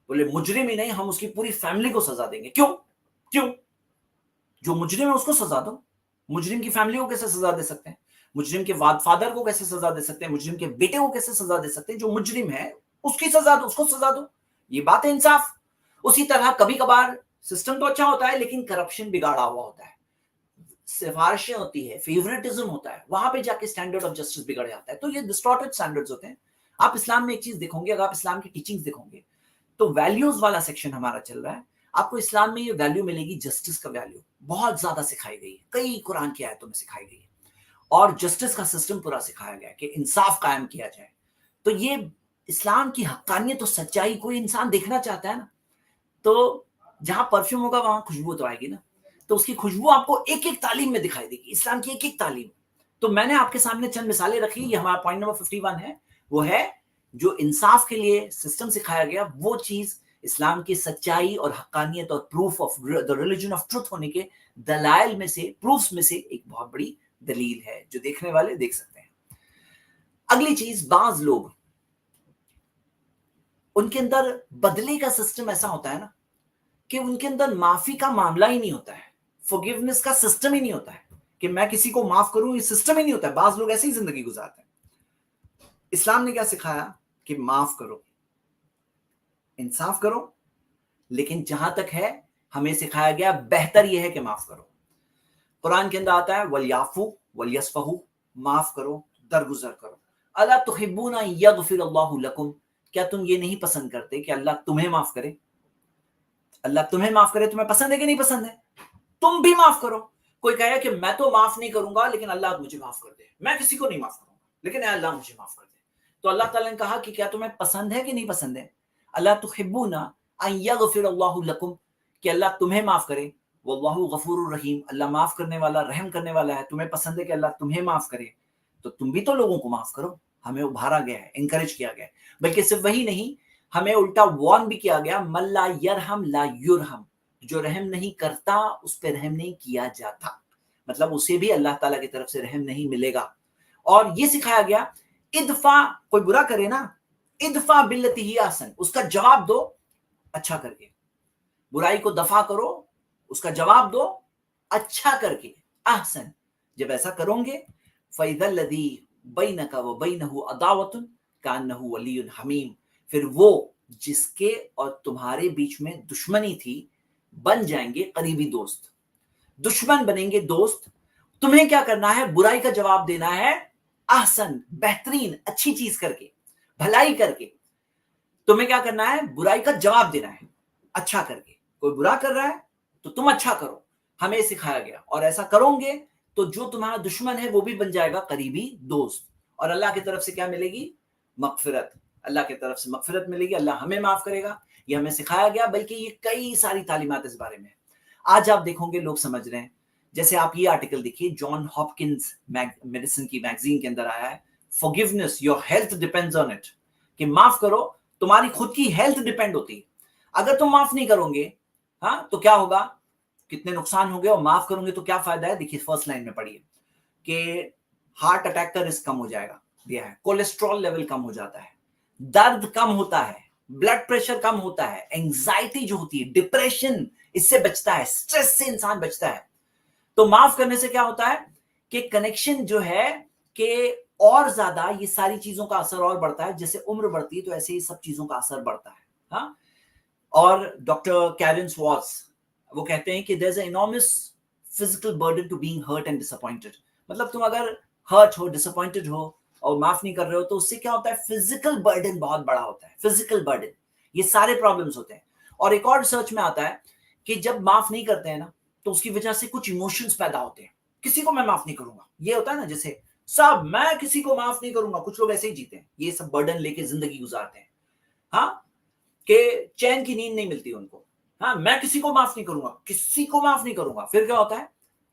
بولے مجرم ہی نہیں, ہم اس کی پوری فیملی کو سزا دیں گے. کیوں؟ جو مجرم ہے اس کو سزا دو, مجرم کی فیملی کو کیسے سزا دے سکتے ہیں؟ مجرم کے فادر کو کیسے سزا دے سکتے ہیں؟ مجرم کے بیٹے کو کیسے سزا دے سکتے ہیں؟ جو مجرم ہے اس کی سزا دو, اس کو سزا دو. یہ بات ہے انصاف. اسی طرح کبھی کبھار سسٹم تو اچھا ہوتا ہے لیکن کرپشن بگاڑا ہوا ہوتا ہے, سفارشیں ہوتی ہے, فیورٹزم ہوتا ہے, وہاں پہ جا کے اسٹینڈرڈ آف جسٹس بگڑ جاتا ہے. تو یہ ڈسٹارٹڈ اسٹینڈرڈز ہوتے ہیں. آپ اسلام میں ایک چیز دیکھو گے, اگر آپ اسلام کی ٹیچنگز دیکھو گے تو ویلیوز والا سیکشن ہمارا چل رہا ہے. آپ کو اسلام میں یہ ویلیو ملے گی, جسٹس کا ویلیو بہت زیادہ سکھائی گئی ہے, کئی قرآن کی آیتوں میں سکھائی گئی ہے, اور جسٹس کا سسٹم پورا سکھایا گیا ہے کہ انصاف قائم کیا جائے. تو یہ اسلام کی حقانیت اور سچائی کوئی انسان دیکھنا چاہتا ہے نا, تو جہاں پرفیوم ہوگا وہاں خوشبو تو آئے گی نا, تو اس کی خوشبو آپ کو ایک ایک تعلیم میں دکھائی دے گی, اسلام کی ایک ایک تعلیم. تو میں نے آپ کے سامنے چند مثالیں رکھی, یہ ہمارا پوائنٹ نمبر 51 ہے. وہ ہے جو انصاف کے لیے سسٹم سکھایا گیا, وہ چیز اسلام کی سچائی اور حقانیت اور proof of the religion of truth ہونے کے دلائل میں سے, پروفس میں سے ایک بہت بڑی دلیل ہے جو دیکھنے والے دیکھ سکتے ہیں. اگلی چیز, بعض لوگ ان کے اندر بدلے کا سسٹم ایسا ہوتا ہے نا کہ ان کے اندر معافی کا معاملہ ہی نہیں ہوتا ہے, فورگیونیس کا سسٹم ہی نہیں ہوتا ہے کہ میں کسی کو معاف کروں, یہ سسٹم ہی نہیں ہوتا ہے. بعض لوگ ایسے ہی زندگی گزارتے ہیں. اسلام نے کیا سکھایا کہ معاف کرو, انصاف کرو, لیکن جہاں تک ہے ہمیں سکھایا گیا بہتر یہ ہے کہ معاف کرو. قرآن کے اندر آتا ہے وَلْيَعْفُوا وَلْيَصْفَحُوا, معاف کرو, درگزر کرو. اَلَا تُحِبُّونَ أَن يَغْفِرَ اللَّهُ لَكُمْ, کیا تم یہ نہیں پسند کرتے کہ اللہ تمہیں معاف کرے؟ اللہ تمہیں معاف کرے تمہیں پسند ہے کہ نہیں پسند ہے؟ تم بھی معاف کرو. کوئی کہے کہ میں تو معاف نہیں کروں گا لیکن اللہ مجھے معاف کر دے, میں کسی کو نہیں معاف کروں گا لیکن اے اللہ مجھے معاف کر دے. تو اللہ تعالیٰ نے کہا کہ کیا تمہیں پسند ہے کہ نہیں پسند ہے؟ اللہ تحبون ان یغفر اللہ لکم, کہ اللہ تمہیں معاف کرے. واللہ غفور الرحیم, اللہ معاف کرنے والا رحم کرنے والا ہے. تمہیں پسند ہے کہ اللہ تمہیں معاف کرے, تو تم بھی تو لوگوں کو معاف کرو. ہمیں ابھارا گیا ہے, انکریج کیا گیا ہے. بلکہ صرف وہی نہیں, ہمیں الٹا وارن بھی کیا گیا, من لا یرحم لا یرحم, جو رحم نہیں کرتا اس پہ رحم نہیں کیا جاتا, مطلب اسے بھی اللہ تعالیٰ کی طرف سے رحم نہیں ملے گا. اور یہ سکھایا گیا ادفع, کوئی برا کرے نا, ادفع باللتی ہی احسن, اس کا جواب دو اچھا کر کے. برائی کو دفع کرو, اس کا جواب دو اچھا کر کے. احسن, جب ایسا کرو گے فَإِذَا الَّذِي بَيْنَكَ وَبَيْنَهُ عَدَاوَةٌ كَأَنَّهُ وَلِيٌّ حَمِيمٌ, پھر وہ جس کے اور تمہارے بیچ میں دشمنی تھی بن جائیں گے قریبی دوست. دشمن بنیں گے دوست. تمہیں کیا کرنا ہے؟ برائی کا جواب دینا ہے احسن, بہترین, اچھی چیز کر کے, بھلائی کر کے. تمہیں کیا کرنا ہے؟ برائی کا جواب دینا ہے اچھا کر کے. کوئی برا کر رہا ہے تو تم اچھا کرو, ہمیں سکھایا گیا. اور ایسا کرو گے تو جو تمہارا دشمن ہے وہ بھی بن جائے گا قریبی دوست. اور اللہ کی طرف سے کیا ملے گی؟ مغفرت. اللہ کی طرف سے مغفرت ملے گی, اللہ ہمیں معاف کرے گا. یہ ہمیں سکھایا گیا, بلکہ یہ کئی ساری تعلیمات اس بارے میں. آج آپ دیکھو گے لوگ سمجھ رہے ہیں, جیسے آپ یہ آرٹیکل دیکھیے, جان ہاپکنز میڈیسن کی میگزین کے اندر آیا ہے, forgiveness, your health depends on it. کہ معاف کرو, تمہاری خود کی ہیلتھ ڈیپینڈ ہوتی ہے. اگر تم معاف نہیں کرو گے ہاں تو کیا ہوگا, کتنے نقصان ہوں گے, اور معاف کروں گے تو کیا فائدہ ہے. دیکھیے فرسٹ لائن میں پڑھیے کہ ہارٹ اٹیک کا رسک کم ہو جائے گا, دیا ہے, کولیسٹرول لیول کم ہو جاتا ہے, درد کم ہوتا ہے, بلڈ پریشر کم ہوتا ہے, اینگزائٹی جو ہوتی ہے, ڈپریشن اس سے بچتا ہے, سٹریس سے انسان بچتا ہے. تو معاف کرنے سے کیا ہوتا ہے کہ کنیکشن جو ہے کہ اور زیادہ یہ ساری چیزوں کا اثر اور بڑھتا ہے. جیسے عمر بڑھتی ہے تو ایسے ہی سب چیزوں کا اثر بڑھتا ہے. ہاں, اور ڈاکٹر کیرن سواٹس وہ کہتے ہیں کہ there's an enormous physical burden to being hurt and disappointed. مطلب تم اگر ہرٹ ہو, ڈسپوائنٹڈ ہو اور معاف نہیں کر رہے ہو تو اس سے کیا ہوتا ہے, فزیکل برڈن بہت بڑا ہوتا ہے. فزیکل برڈن, یہ سارے پرابلمس ہوتے ہیں. اور ایک اور ریسرچ میں آتا ہے کہ جب معاف نہیں کرتے ہیں نا تو اس کی وجہ سے کچھ ایموشنز پیدا ہوتے ہیں. کسی کو میں معاف نہیں کروں گا, یہ ہوتا ہے نا, جیسے سب میں کسی کو معاف نہیں کروں گا. کچھ لوگ ایسے ہی جیتے ہیں, یہ سب برڈن لے کے زندگی گزارتے ہیں. ہاں, کہ چین کی نیند نہیں ملتی ان کو. ہاں, میں کسی کو معاف نہیں کروں گا, کسی کو معاف نہیں کروں گا. پھر کیا ہوتا ہے,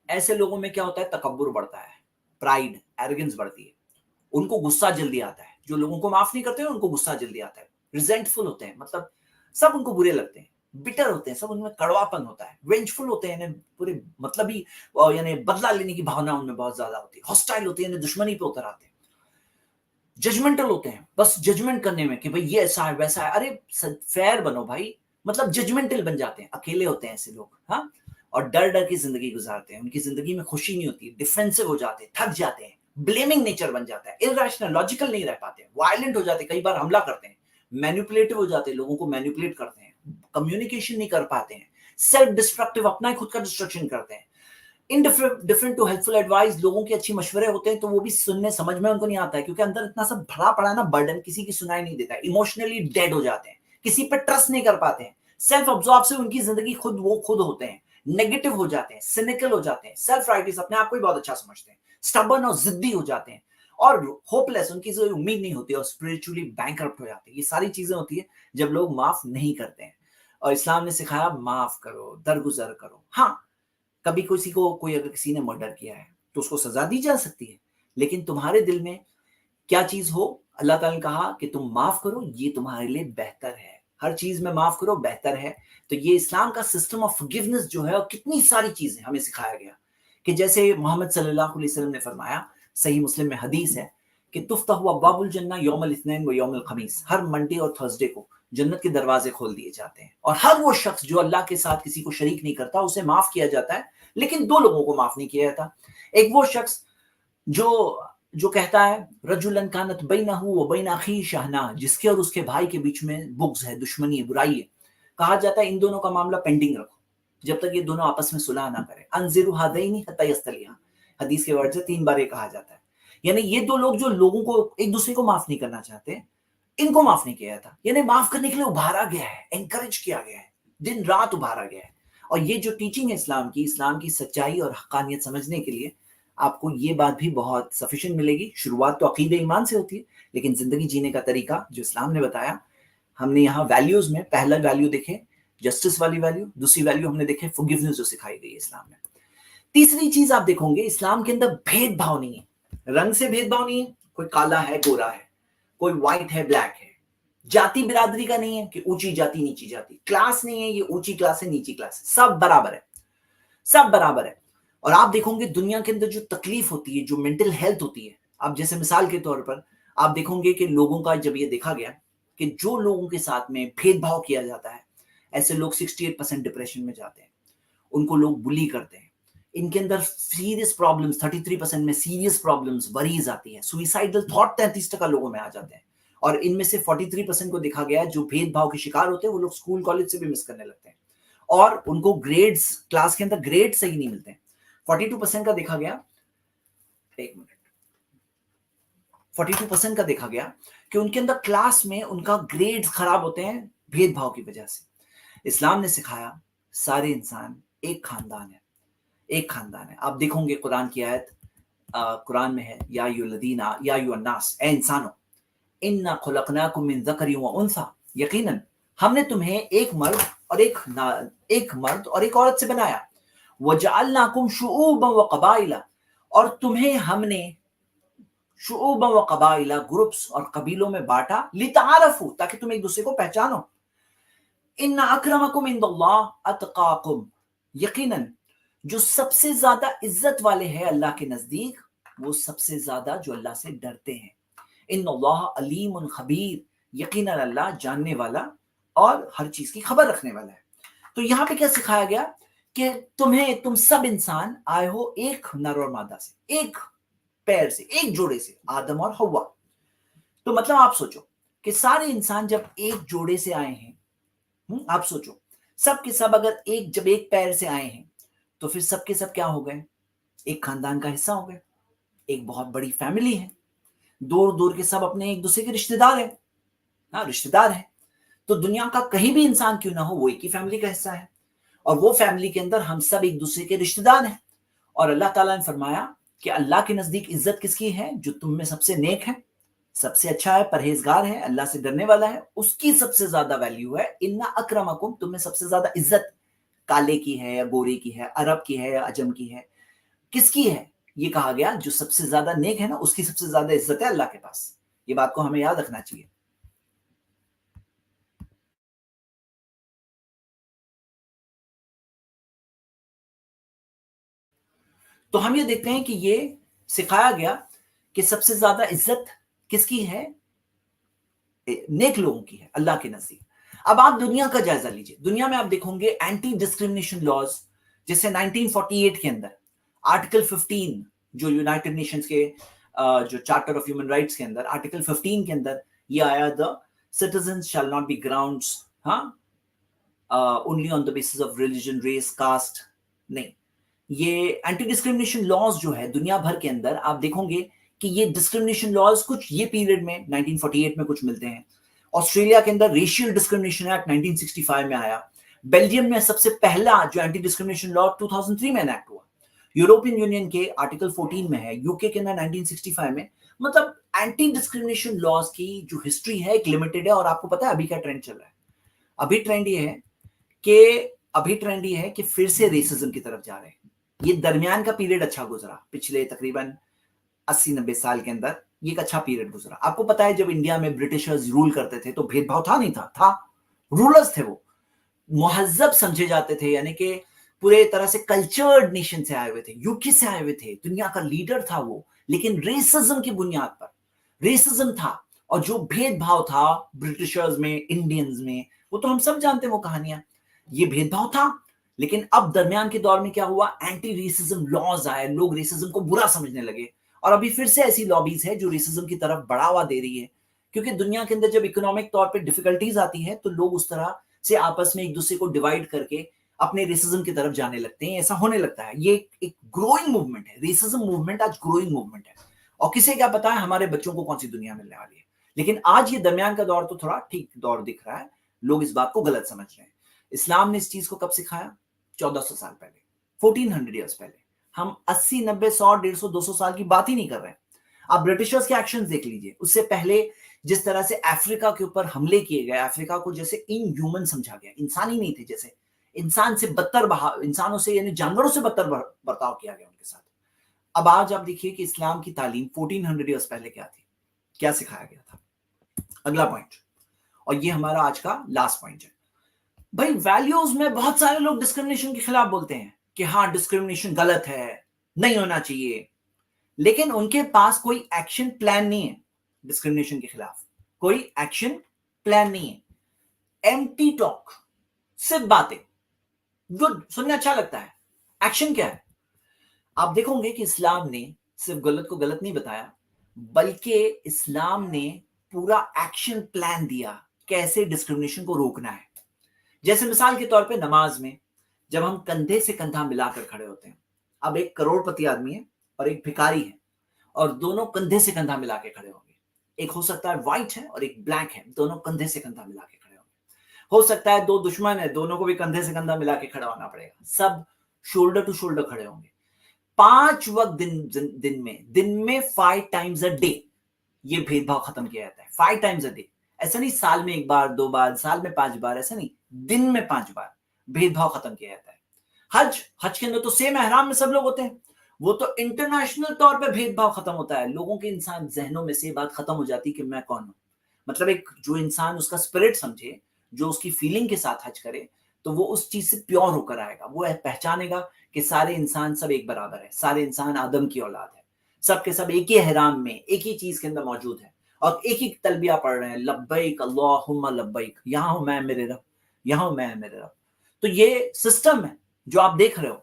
ایسے لوگوں میں کیا ہوتا ہے, تکبر بڑھتا ہے, پرائڈ, ایروگنس بڑھتی ہے. ان کو غصہ جلدی آتا ہے. جو لوگوں کو معاف نہیں کرتے ہیں ان کو غصہ جلدی آتا ہے. ریزنٹفل ہوتے ہیں, مطلب سب ان کو برے لگتے ہیں. بٹر ہوتے ہیں, سب ان میں کڑواپن ہوتا ہے. وینجفل ہوتے ہیں, پورے مطلب ہی یعنی بدلہ لینے کی بھاونا ان میں بہت زیادہ ہوتی ہے. ہاسٹائل ہوتے ہیں, دشمنی پہ اتر آتے ہیں. ججمنٹل ہوتے ہیں, بس ججمنٹ کرنے میں کہ بھئی یہ ایسا ہے ویسا ہے. ارے فیئر بنو بھائی, مطلب ججمنٹل بن جاتے ہیں. اکیلے ہوتے ہیں ایسے لوگ. ہاں, اور ڈر ڈر کی زندگی گزارتے ہیں. ان کی زندگی میں خوشی نہیں ہوتی, ڈیفینسو ہو جاتے ہیں, تھک جاتے ہیں, بلیمنگ نیچر بن جاتا ہے, irrational, لاجیکل نہیں رہ پاتے, وائلنٹ ہو جاتے, کئی بار حملہ کرتے ہیں, مینیپولیٹو ہو جاتے ہیں, لوگوں کو مینیپولیٹ کرتے ہیں, کمیونیکیشن نہیں کر پاتے ہیں, سیلف ڈسٹرکٹیو, اپنا ہی خود کا ڈسٹرکشن کرتے ہیں. indifferent to helpful advice, لوگوں کے اچھی مشورے ہوتے ہیں تو وہ بھی سننے سمجھ میں ان کو نہیں آتا ہے, کیونکہ اندر اتنا سب بھرا پڑا ہے نا, برڈن, کسی کی سنائی نہیں دیتا ہے. ایموشنلی ڈیڈ ہو جاتے ہیں, کسی پہ ٹرسٹ نہیں کر پاتے ہیں. سیلف ابزارب سے ان کی زندگی خود وہ خود ہوتے ہیں, نیگیٹو ہو جاتے ہیں, سینیکل ہو جاتے ہیں, سیلف رائٹس, اپنے آپ کو ہی بہت اچھا سمجھتے ہیں, سٹبرن اور ضدی ہو جاتے ہیں, اور ہوپ لیس, ان کی کوئی امید نہیں ہوتی, اور اسپرچولی بینکرپٹ ہو جاتے ہیں. یہ ساری چیزیں ہوتی ہیں جب لوگ معاف نہیں کرتے ہیں. اور اسلام نے سکھایا معاف کرو, درگزر کرو. ہاں, کبھی کسی کو, کوئی اگر کسی نے مرڈر کیا ہے تو اس کو سزا دی جا سکتی ہے, لیکن تمہارے دل میں کیا چیز ہو, اللہ تعالیٰ نے کہا کہ تم معاف کرو, یہ تمہارے لیے بہتر ہے. ہر چیز میں معاف کرو, بہتر ہے. تو یہ اسلام کا سسٹم آف فورگیونیس جو ہے, اور کتنی ساری چیزیں ہمیں سکھایا گیا, کہ جیسے محمد صلی اللہ علیہ وسلم نے فرمایا, صحیح مسلم میں حدیث ہے کہ تفتح ابواب الجنہ یوم الاثنین و یوم الخمیس, ہر منڈے اور تھرسڈے کو جنت کے دروازے کھول دیے جاتے ہیں, اور ہر وہ شخص جو اللہ کے ساتھ کسی کو شریک نہیں کرتا اسے معاف کیا جاتا ہے. لیکن دو لوگوں کو معاف نہیں کیا جاتا. ایک وہ شخص جو کہتا ہے رجلن کانت بینہ و بین اخیہ شحناء, جس کے اور اس کے بھائی کے بیچ میں بغض ہے, دشمنی ہے, برائی ہے. کہا جاتا ہے ان دونوں کا معاملہ پینڈنگ رکھو جب تک یہ دونوں آپس میں صلح نہ کریں. انذروا ھذین حتی یصطلحا, حدیث کے ورڈ سے 3 بار یہ کہا جاتا ہے. یعنی یہ دو لوگ جو لوگوں کو ایک دوسرے کو معاف نہیں کرنا چاہتے, ان کو معاف نہیں کیا جاتا. یعنی معاف کرنے کے لیے ابھارا گیا ہے, انکریج کیا گیا ہے, دن رات ابھارا گیا ہے. اور یہ جو ٹیچنگ ہے اسلام کی سچائی اور حقانیت سمجھنے کے لیے آپ کو یہ بات بھی بہت سفیشینٹ ملے گی. شروعات تو عقیدہ ایمان سے ہوتی ہے, لیکن زندگی جینے کا طریقہ جو اسلام نے بتایا, ہم نے یہاں ویلیوز میں پہلا ویلیو دیکھے جسٹس والی ویلیو, دوسری ویلیو ہم نے دیکھے فورگیونیس جو سکھائی گئی ہے اسلام میں. تیسری چیز آپ دیکھو گے, اسلام کے اندر بھید بھاؤ نہیں ہے, رنگ سے بھید بھاؤ نہیں ہے, کوئی کالا ہے گورا ہے, کوئی وائٹ ہے بلیک ہے, جاتی برادری کا نہیں ہے کہ اونچی جاتی نیچی جاتی, کلاس نہیں ہے یہ اونچی کلاس ہے نیچی کلاس ہے, سب برابر ہے, سب برابر ہے. اور آپ دیکھو گے دنیا کے اندر جو تکلیف ہوتی ہے, جو مینٹل ہیلتھ ہوتی ہے, آپ جیسے مثال کے طور پر آپ دیکھو گے کہ لوگوں کا جب یہ دیکھا گیا کہ جو لوگوں کے ساتھ میں بھید بھاؤ کیا جاتا ہے, ایسے لوگ 68% ڈپریشن میں جاتے ہیں, ان کو لوگ بلی کرتے ہیں, ان کے اندر سیریس پرابلمز 33% میں سیریس پرابلمز وریز آتی ہیں, سوئسائڈل تھاٹ 33% لوگوں میں آ جاتے ہیں. اور ان میں سے 43% کو دیکھا گیا جو بھید بھاؤ کے شکار ہوتے ہیں وہ لوگ اسکول کالج سے بھی مس کرنے لگتے ہیں, اور ان کو گریڈز, کلاس کے اندر گریڈ صحیح نہیں ملتے ہیں. 42% کا دیکھا گیا, ایک منٹ, 42% کا دیکھا گیا کہ ان کے اندر کلاس میں ان کا گریڈ خراب ہوتے ہیں بھید بھاؤ کی وجہ سے. اسلام نے سکھایا سارے انسان ایک خاندان ہے, ایک خاندان ہے. آپ دیکھو گے قرآن کی آیت, قرآن میں ہے یا ایھا الذین یا ایھا الناس, اے انسانوں, انا خلقناکم من ذکر و انثی, یقیناً ہم نے تمہیں ایک مرد اور ایک عورت سے بنایا. وجعلناکم شعوبا وقبائل, اور تمہیں ہم نے शुऊबा व कबाइला, ग्रुप्स और कबीलों में बांटा, लितारफू, ताकि तुम एक दूसरे को पहचानो। इन्ना अक्रमकुम इंदल्लाह अतकाकुम, यकीनन जो सबसे ज्यादा इज्जत वाले हैं अल्लाह के नजदीक, वो सबसे ज्यादा जो अल्लाह से डरते हैं। इन्नल्लाह अलीमुन खबीर, यकीनन अल्लाह जानने वाला और हर चीज की खबर रखने वाला है। तो यहाँ पे क्या सिखाया गया कि तुम सब इंसान आए हो एक नर और मादा से, एक पैर से, एक जोड़े से, आदम और हव्वा। तो मतलब आप सोचो कि सारे इंसान जब एक जोड़े से आए हैं, आप सोचो सब के सब अगर जब एक पैर से आए हैं, तो फिर सब के सब क्या हो गए? एक खानदान का हिस्सा हो गए, एक बहुत बड़ी फैमिली है, दूर दूर के सब अपने एक दूसरे के रिश्तेदार हैं। हाँ, रिश्तेदार है। तो दुनिया का कहीं भी इंसान क्यों ना हो, वो एक ही फैमिली का हिस्सा है, और वो फैमिली के अंदर हम सब एक दूसरे के रिश्तेदार हैं। और अल्लाह ताला ने फरमाया कि अल्लाह के नजदीक इज्जत किसकी है? जो तुम में सबसे नेक है, सबसे अच्छा है, परहेजगार है, अल्लाह से डरने वाला है, उसकी सबसे ज्यादा वैल्यू है। इन्ना अक्रमकुम, तुम में सबसे ज्यादा इज्जत काले की है या गोरे की है, अरब की है या अजम की है, किसकी है? ये कहा गया जो सबसे ज्यादा नेक है ना, उसकी सबसे ज्यादा इज्जत है अल्लाह के पास। ये बात को हमें याद रखना चाहिए। तो हम ये देखते हैं कि ये सिखाया गया कि सबसे ज्यादा इज्जत किसकी है? नेक लोगों की है अल्लाह के नजदीक। अब आप दुनिया का जायजा लीजिए, दुनिया में आप देखोगे एंटी डिस्क्रिमिनेशन लॉज, जैसे 1948 के अंदर आर्टिकल 15, जो यूनाइटेड नेशंस के जो चार्टर ऑफ ह्यूमन राइट्स के अंदर आर्टिकल 15 के अंदर ये आया, the citizens shall not be grounds, हाँ, only on the basis of religion, race, caste, नहीं। ये एंटी डिस्क्रिमिनेशन लॉज जो है दुनिया भर के अंदर, आप देखोगे कि ये डिस्क्रिमिनेशन लॉज कुछ ये पीरियड में 1948 में कुछ मिलते हैं। ऑस्ट्रेलिया के अंदर रेशियल डिस्क्रिमिनेशन एक्ट 1965 में आया। बेल्जियम में सबसे पहला जो एंटी डिस्क्रिमिनेशन लॉ 2003 में एनेक्ट हुआ। यूरोपियन यूनियन के आर्टिकल 14 में है, यूके के अंदर 1965 में। मतलब एंटी डिस्क्रिमिनेशन लॉज की जो हिस्ट्री है एक लिमिटेड है। और आपको पता है अभी क्या ट्रेंड चल रहा है? अभी ट्रेंड ये है कि फिर से रेसिज्म की तरफ जा रहे हैं। ये दरमियान का पीरियड अच्छा गुजरा, पिछले तकरीबन 80-90 साल के अंदर ये एक अच्छा पीरियड गुजरा। आपको पता है जब इंडिया में ब्रिटिशर्स रूल करते थे तो भेदभाव था नहीं था रूलर्स थे, वो मुहज्जब समझे जाते थे, यानी कि पूरे तरह से कल्चर्ड नेशन से आए हुए थे, यूके से आए हुए थे, दुनिया का लीडर था वो। लेकिन रेसिज्म की बुनियाद पर रेसिज्म था, और जो भेदभाव था ब्रिटिशर्स में, इंडियंस में, वो तो हम सब जानते हैं वो कहानियां। ये भेदभाव था। लेकिन अब दरमियान के दौर में क्या हुआ? एंटी रेसिज्म लॉज आए, लोग रेसिज्म को बुरा समझने लगे। और अभी फिर से ऐसी लॉबीज है जो रेसिज्म की तरफ बढ़ावा दे रही है, क्योंकि दुनिया के अंदर जब इकोनॉमिक तौर पे डिफिकल्टीज आती है तो लोग उस तरह से आपस में एक दूसरे को डिवाइड करके अपने रेसिज्म की तरफ जाने लगते हैं। ऐसा होने लगता है। ये एक ग्रोइंग मूवमेंट है, रेसिज्म मूवमेंट आज ग्रोइंग मूवमेंट है। और किसे क्या पता है हमारे बच्चों को कौन सी दुनिया मिलने वाली है। लेकिन आज ये दरमियान का दौर तो थोड़ा ठीक दौर दिख रहा है, लोग इस बात को गलत समझ रहे हैं। इस्लाम ने इस चीज को कब सिखाया? 1400 साल पहले, 1400 ईयर्स पहले। हम 80, 90, 100, 150, 200 साल की बात ही नहीं कर रहे हैं। आप ब्रिटिशर्स के एक्शंस देख लीजिए। उससे पहले जिस तरह से अफ्रीका के ऊपर हमले किए गए, अफ्रीका को जैसे इनह्यूमन समझा गया, इंसान ही नहीं थे, जैसे इंसान से बदतर इंसानों से यानी जानवरों से बदतर बर्ताव किया गया उनके साथ। अब आज आप देखिए कि इस्लाम की तालीम 1400 ईयर्स पहले क्या थी, क्या सिखाया गया था। अगला पॉइंट, और ये हमारा आज का लास्ट पॉइंट है। भाई वैल्यूज में बहुत सारे लोग डिस्क्रिमिनेशन के खिलाफ बोलते हैं कि हाँ डिस्क्रिमिनेशन गलत है, नहीं होना चाहिए, लेकिन उनके पास कोई एक्शन प्लान नहीं है। डिस्क्रिमिनेशन के खिलाफ कोई एक्शन प्लान नहीं है। एम्प्टी टॉक, सिर्फ बातें, गुड, सुनने अच्छा लगता है, एक्शन क्या है? आप देखोगे कि इस्लाम ने सिर्फ गलत को गलत नहीं बताया, बल्कि इस्लाम ने पूरा एक्शन प्लान दिया कैसे डिस्क्रिमिनेशन को रोकना है। जैसे मिसाल के तौर पे नमाज में जब हम कंधे से कंधा मिलाकर खड़े होते हैं, अब एक करोड़पति आदमी है और एक भिखारी है, और दोनों कंधे से कंधा मिला के खड़े होंगे। एक हो सकता है व्हाइट है और एक ब्लैक है, दोनों कंधे से कंधा मिला के खड़े होंगे। हो सकता है दो दुश्मन है, दोनों को भी कंधे से कंधा मिला के खड़ा होना पड़ेगा, सब शोल्डर टू शोल्डर खड़े होंगे। 5 वक्त दिन में 5 टाइम्स अ डे ये भेदभाव खत्म किया जाता है। 5 टाइम्स अ डे, ऐसा नहीं साल में 1 बार 2 बार, साल में 5 बार, ऐसा नहीं, दिन में 5 बार भेदभाव खत्म किया जाता है। हज के अंदर तो सेम एहराम में सब लोग होते हैं, वो तो इंटरनेशनल तौर पे भेदभाव खत्म होता है, लोगों के इंसान जहनों में से ये बात खत्म हो जाती कि मैं कौन हूँ। मतलब एक जो इंसान उसका स्पिरिट समझे, जो उसकी फीलिंग के साथ हज करे, तो वो उस चीज से प्योर होकर आएगा, वो पहचानेगा कि सारे इंसान सब एक बराबर है, सारे इंसान आदम की औलाद है, सब के सब एक ही हराम में एक ही चीज के अंदर मौजूद है और एक ही तलबिया पढ़ रहे हैं, लब्बैक अल्लाहुम्मा लब्बैक, यहाँ हूं मैं मेरे रब, यहाँ हूं मैं मेरे रब। तो ये सिस्टम है जो आप देख रहे हो,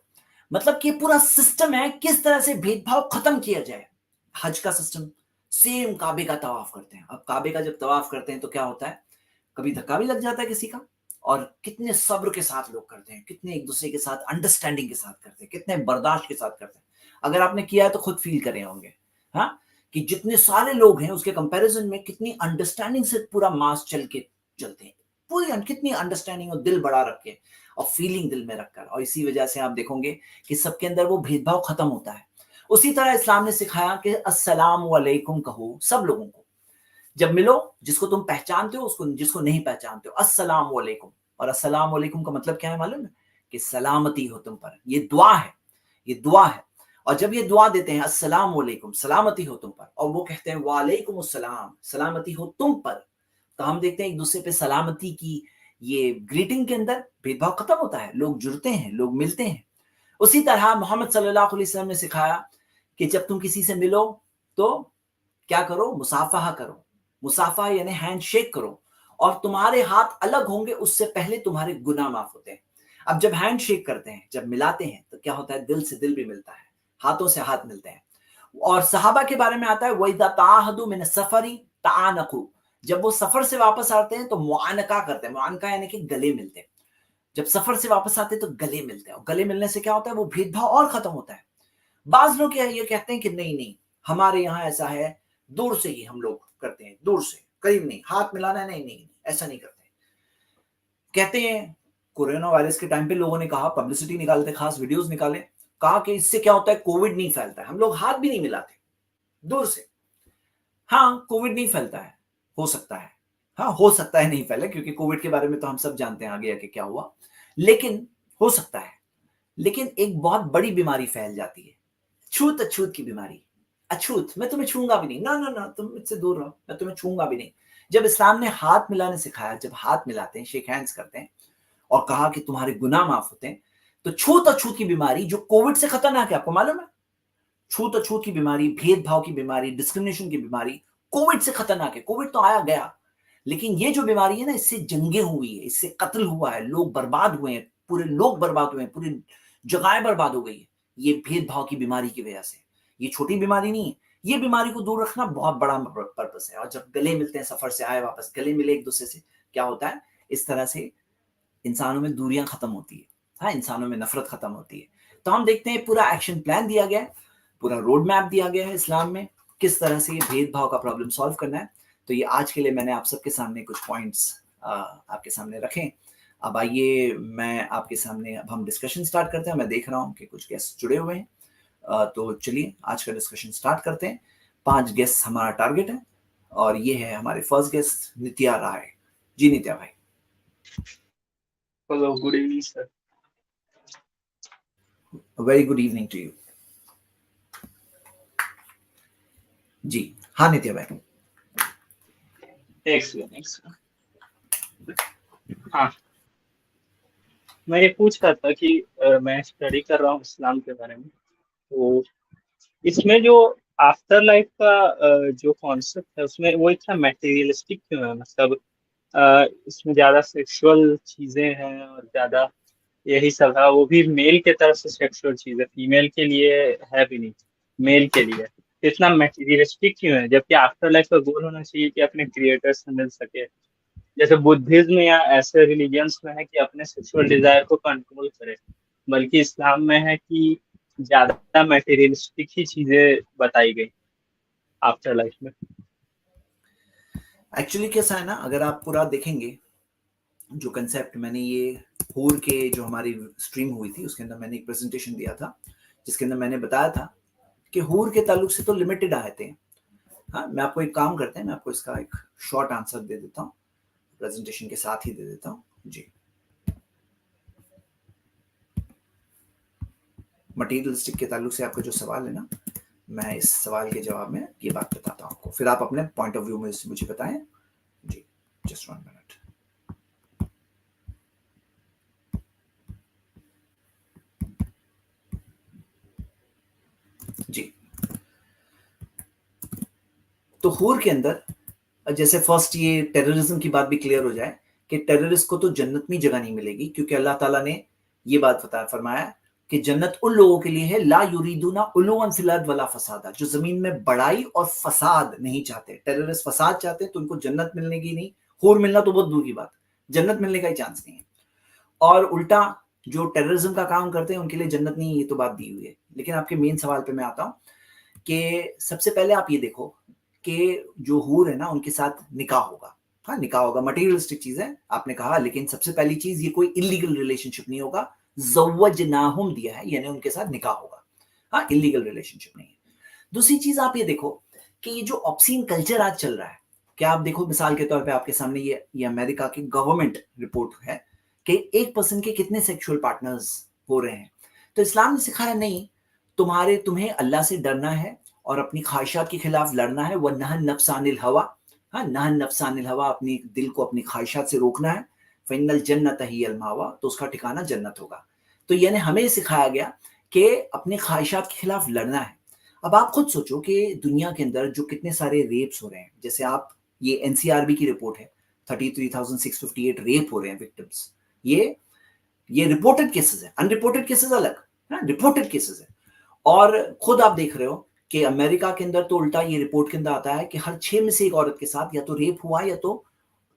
मतलब कि पूरा सिस्टम है किस तरह से भेदभाव खत्म किया जाए। हज का सिस्टम सेम, काबे का तवाफ करते हैं। अब काबे का जब तवाफ करते हैं तो क्या होता है, कभी धक्का भी लग जाता है किसी का, और कितने सब्र के साथ लोग करते हैं, कितने एक दूसरे के साथ अंडरस्टैंडिंग के साथ करते हैं, कितने बर्दाश्त के साथ करते हैं। अगर आपने किया है तो खुद फील करे होंगे, हाँ, कि जितने सारे लोग हैं उसके कंपैरिजन में कितनी अंडरस्टैंडिंग से पूरा मास चलते हैं, पूरी कितनी अंडरस्टैंडिंग और दिल बड़ा रख के और फीलिंग दिल में रखकर, और इसी वजह से आप देखोगे कि सबके अंदर वो भेदभाव खत्म होता है। उसी तरह इस्लाम ने सिखाया कि अस्सलाम वालेकुम कहो सब लोगों को, जब मिलो, जिसको तुम पहचानते हो उसको, जिसको नहीं पहचानते हो, अस्सलाम वालेकुम। और अस्सलाम वालेकुम का मतलब क्या है मालूम है, कि सलामती हो तुम पर, ये दुआ है, ये दुआ है। और जब ये दुआ देते हैं अस्सलाम वालेकुम, सलामती हो तुम पर, और वो कहते हैं वालेकुम अस्सलाम, सलामती हो तुम पर, तो हम देखते हैं एक दूसरे पे सलामती की ये ग्रीटिंग के अंदर भेदभाव खत्म होता है, लोग जुड़ते हैं, लोग मिलते हैं। उसी तरह मोहम्मद सल्लल्लाहु अलैहि वसल्लम ने सिखाया कि जब तुम किसी से मिलो तो क्या करो, मुसाफहा करो। मुसाफा यानी हैंड शेक करो, और तुम्हारे हाथ अलग होंगे उससे पहले तुम्हारे गुनाह माफ होते हैं। अब जब हैंड शेक करते हैं, जब मिलाते हैं, तो क्या होता है, दिल से दिल भी मिलता है, हाथों से हाथ मिलते हैं। और सहाबा के बारे में आता है वइदा ताहदु मिन सफरी तानकु, जब वो सफर से वापस आते हैं तो मुआनका करते हैं, मुआनका यानी कि गले मिलते हैं। जब सफर से वापस आते हैं तो गले मिलते हैं, और गले मिलने से क्या होता है, वो भेदभाव और खत्म होता है। बाज लोग ये कहते हैं कि नहीं नहीं, हमारे यहाँ ऐसा है, दूर से ही हम लोग करते हैं, दूर से, करीब नहीं, हाथ मिलाना है, नहीं नहीं, ऐसा नहीं करते। कहते हैं कोरोना वायरस के टाइम पे लोगों ने कहा, पब्लिसिटी निकालते, खास वीडियोस निकाले, कहा कि इससे क्या होता है, कोविड नहीं फैलता है, हम लोग हाथ भी नहीं मिलाते दूर से। हाँ, कोविड नहीं फैलता है, हो सकता है, हाँ हो सकता है नहीं फैले, क्योंकि कोविड के बारे में तो हम सब जानते हैं आगे आके क्या हुआ, लेकिन हो सकता है। लेकिन एक बहुत बड़ी बीमारी फैल जाती है, छूत अछूत की बीमारी। अछूत, मैं तुम्हें छूंगा भी नहीं, ना ना ना, तुम मुझसे दूर रहो, मैं तुम्हें छूंगा भी नहीं। जब इस्लाम ने हाथ मिलाने सिखाया, जब हाथ मिलाते हैं, शेक हैंड्स करते हैं, और कहा कि तुम्हारे गुनाह माफ होते हैं, तो छूत अछूत की बीमारी जो कोविड से खतरनाक है, आपको मालूम है, छूत अछूत की बीमारी, भेदभाव की बीमारी, डिस्क्रिमिनेशन की बीमारी कोविड से खतरनाक है। कोविड तो आया गया, लेकिन ये जो बीमारी है ना, इससे जंगें हुई है, इससे कत्ल हुआ है, लोग बर्बाद हुए हैं, पूरे लोग बर्बाद हुए हैं, पूरी जगहें बर्बाद हो गई है, ये भेदभाव की बीमारी की वजह से। ये छोटी बीमारी नहीं है, ये बीमारी को दूर रखना बहुत बड़ा पर्पस है। और जब गले मिलते हैं, सफर से आए वापस गले मिले एक दूसरे से, क्या होता है, इस तरह से इंसानों में दूरियां खत्म होती है, हाँ, इंसानों में नफरत खत्म होती है। तो हम देखते हैं पूरा एक्शन प्लान दिया गया है, पूरा रोड मैप दिया गया है इस्लाम में, किस तरह से ये भेदभाव का प्रॉब्लम सॉल्व करना है। तो ये आज के लिए मैंने आप सबके सामने कुछ पॉइंट्स आपके सामने रखे। अब आइए मैं आपके सामने, अब हम डिस्कशन स्टार्ट करते हैं। मैं देख रहा हूँ कि कुछ गेस्ट जुड़े हुए हैं, तो चलिए आज का डिस्कशन स्टार्ट करते हैं। 5 गेस्ट हमारा टारगेट है, और ये है हमारे फर्स्ट गेस्ट नित्या राय जी। नित्या भाई, Hello, good evening, sir. Very good evening to you ji. हाँ नित्या भाई, Excellent. हाँ, मैं ये पूछ रहा था कि मैं स्टडी कर रहा हूँ इस्लाम के बारे में, तो इसमें जो आफ्टर लाइफ का जो कॉन्सेप्ट है उसमें वो इतना मटेरियलिस्टिक क्यों है? मतलब इसमें ज्यादा सेक्सुअल चीजें हैं और ज्यादा यही सब है, वो भी मेल के तरफ से सेक्सुअल चीज है, फीमेल के लिए है भी नहीं, मेल के लिए। तो इतना मटेरियलिस्टिक क्यों है, जबकि आफ्टर लाइफ का गोल होना चाहिए कि अपने क्रिएटर से मिल सके। जैसे बुद्धिज्म या ऐसे रिलीजियंस में है कि अपने सेक्सुअल डिजायर को कंट्रोल करे, बल्कि इस्लाम में है कि ज्यादा मटेरियलिस्टिक ही चीजें बताई गई आफ्टर लाइफ में। एक्चुअली कैसा है ना, अगर आप पूरा देखेंगे जो कंसेप्ट, मैंने ये हूर के जो हमारी स्ट्रीम हुई थी उसके अंदर मैंने एक प्रेजेंटेशन दिया था, जिसके अंदर मैंने बताया था कि हूर के ताल्लुक से तो लिमिटेड आयते हैं। हाँ, मैं आपको एक काम करते हैं, मैं आपको इसका एक शॉर्ट आंसर दे देता हूँ, प्रेजेंटेशन के साथ ही दे देता हूँ जी। मटीरियलिस्टिक के ताल्लुक से आपका जो सवाल है ना, मैं इस सवाल के जवाब में ये बात बताता हूँ आपको, फिर आप अपने पॉइंट ऑफ व्यू में मुझे बताएं जी। Just 1 minute. जी, तो हूर के अंदर जैसे फर्स्ट ये टेररिज्म की बात भी क्लियर हो जाए कि टेररिस्ट को तो जन्नत में जगह नहीं मिलेगी, क्योंकि अल्लाह ताला ने ये बात फरमाया कि जन्नत उन लोगों के लिए है ला युरीदुना उलुवन फिल अर्द वला फसादा, जो जमीन में बड़ाई और फसाद नहीं चाहते। टेररिस्ट फसाद चाहते हैं तो उनको जन्नत मिलने की नहीं, हूर मिलना तो बहुत दूर की बात, जन्नत मिलने का ही चांस नहीं है। और उल्टा जो टेररिज्म का काम करते हैं उनके लिए जन्नत नहीं, ये तो बात दी हुई है। लेकिन आपके मेन सवाल पे मैं आता हूँ कि सबसे पहले आप ये देखो कि जो हूर है ना उनके साथ निकाह होगा। हाँ, निकाह होगा, मटीरियलिस्टिक चीज है आपने कहा, लेकिन सबसे पहली चीज ये कोई इलीगल रिलेशनशिप नहीं होगा, ज़व्वजनाहुम दिया है यानी उनके साथ निकाह होगा। हाँ, इलीगल रिलेशनशिप नहीं है। दूसरी चीज आप ये देखो कि ये जो ऑब्सीन कल्चर आज चल रहा है, क्या आप देखो मिसाल के तौर पे आपके सामने ये अमेरिका की गवर्नमेंट रिपोर्ट है कि 1% के कितने सेक्सुअल पार्टनर्स हो रहे हैं। तो इस्लाम ने सिखाया नहीं, तुम्हें अल्लाह से डरना है और अपनी ख्वाहिशात के खिलाफ लड़ना है। वह नहन नफ्सानिल हवा, हाँ नहन नफ्सानिल हवा, अपनी दिल को अपनी ख्वाहिशात से रोकना है। फ़इन्नल जन्नत हियल मावा, तो उसका ठिकाना जन्नत होगा। तो यानी हमें सिखाया गया कि अपनी ख्वाहिशात के खिलाफ लड़ना है। अब आप खुद सोचो कि दुनिया के अंदर जो कितने सारे रेप्स हो रहे हैं, जैसे आप ये एनसीआरबी की रिपोर्ट है 33,658 रेप हो रहे हैं विक्टिम्स। ये रिपोर्टेड केसेस है, अनरिपोर्टेड केसेस अलग, रिपोर्टेड केसेस है। और खुद आप देख रहे हो कि अमेरिका के अंदर तो उल्टा ये रिपोर्ट के अंदर आता है कि हर 6 में से एक औरत के साथ या तो रेप हुआ या तो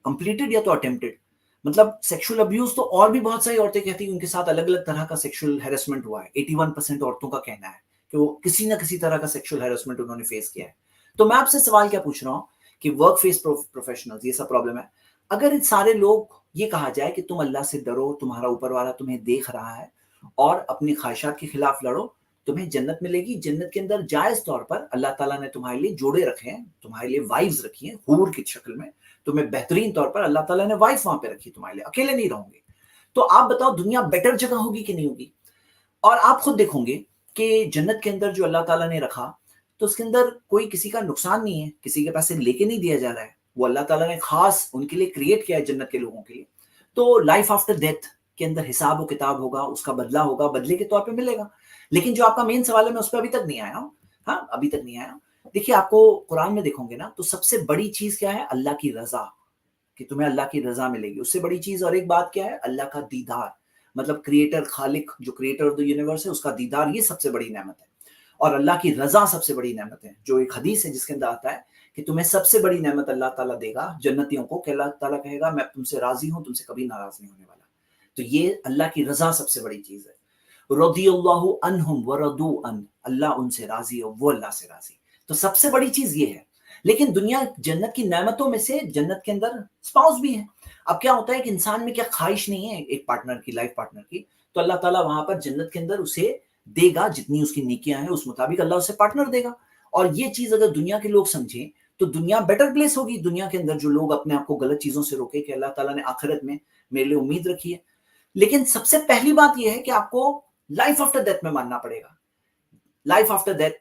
कंप्लीटेड या तो अटेम्प्टेड। मतलब सेक्सुअल अब्यूज तो और भी बहुत सारी औरतें कहती हैं उनके साथ अलग अलग तरह का सेक्सुअल हैरेसमेंट हुआ है। 81% औरतों का कहना है कि वो किसी ना किसी तरह का सेक्सुअल हैरेसमेंट उन्होंने फेस किया है। तो मैं आपसे सवाल क्या पूछ रहा हूँ कि वर्क फेस प्रोफेशनल्स, ये सब प्रॉब्लम है। अगर सारे लोग ये कहा जाए कि तुम अल्लाह से डरो, तुम्हारा ऊपर वाला तुम्हें देख रहा है और अपनी ख्वाहिशात के खिलाफ लड़ो, तुम्हें जन्नत मिलेगी। जन्नत के अंदर जायज तौर पर अल्लाह ताला ने तुम्हारे लिए जोड़े रखे हैं, तुम्हारे लिए वाइफ्स रखी हैं हूर की शक्ल में। तुम्हें बेहतरीन तौर पर अल्लाह ताला ने वाइफ वहां पे रखी तुम्हारे लिए, अकेले नहीं रहोगे। तो आप बताओ दुनिया बेटर जगह होगी कि नहीं होगी? और आप खुद देखोगे कि जन्नत के अंदर जो अल्लाह ताला ने रखा, तो उसके अंदर कोई किसी का नुकसान नहीं है, किसी के पैसे लेके नहीं दिया जा रहा है। वो अल्लाह ताला ने खास उनके लिए क्रिएट किया है जन्नत के लोगों के लिए। तो लाइफ आफ्टर डेथ के अंदर हिसाब व किताब होगा, उसका बदला होगा, बदले के तौर पे मिलेगा। लेकिन जो आपका मेन सवाल है मैं उस पर अभी तक नहीं आया हूँ। हाँ, अभी तक नहीं आया। देखिए, आपको कुरान में देखोगे ना तो सबसे बड़ी चीज क्या है? अल्लाह की रजा, कि तुम्हें अल्लाह की रजा मिलेगी। उससे बड़ी चीज और एक बात क्या है? अल्लाह का दीदार, मतलब क्रिएटर खालिक, जो क्रिएटर ऑफ द यूनिवर्स है, उसका दीदार, ये सबसे बड़ी नेमत है। और अल्लाह की रजा सबसे बड़ी नेमत है। जो एक हदीस है जिसके अंदर आता है कि तुम्हें सबसे बड़ी नेमत अल्लाह ताला देगा जन्नतियों को, कि अल्लाह ताला कहेगा मैं तुमसे राजी हूं, तुमसे कभी नाराज नहीं होने वाला। तो ये अल्लाह की रजा सबसे बड़ी चीज है। रदियल्लाहु अन्हुम व रदू अन, अल्लाह उनसे राजी और वो अल्लाह से राजी। तो सबसे बड़ी चीज ये है। लेकिन दुनिया जन्नत की नेमतों में से जन्नत के अंदर स्पाउस भी है। अब क्या होता है कि इंसान में क्या ख्वाहिश नहीं है एक पार्टनर की, लाइफ पार्टनर की, तो अल्लाह ताला वहां पर जन्नत के अंदर उसे देगा, जितनी उसकी नेकियां हैं उस मुताबिक अल्लाह उसे पार्टनर देगा। और ये चीज अगर दुनिया के लोग समझें तो दुनिया बेटर प्लेस होगी। दुनिया के अंदर जो लोग अपने आप को गलत चीजों से रोके कि अल्लाह ताला ने आखिरत में मेरे लिए उम्मीद रखी है। लेकिन सबसे पहली बात यह है कि आपको लाइफ आफ्टर डेथ में मानना पड़ेगा। लाइफ आफ्टर डेथ,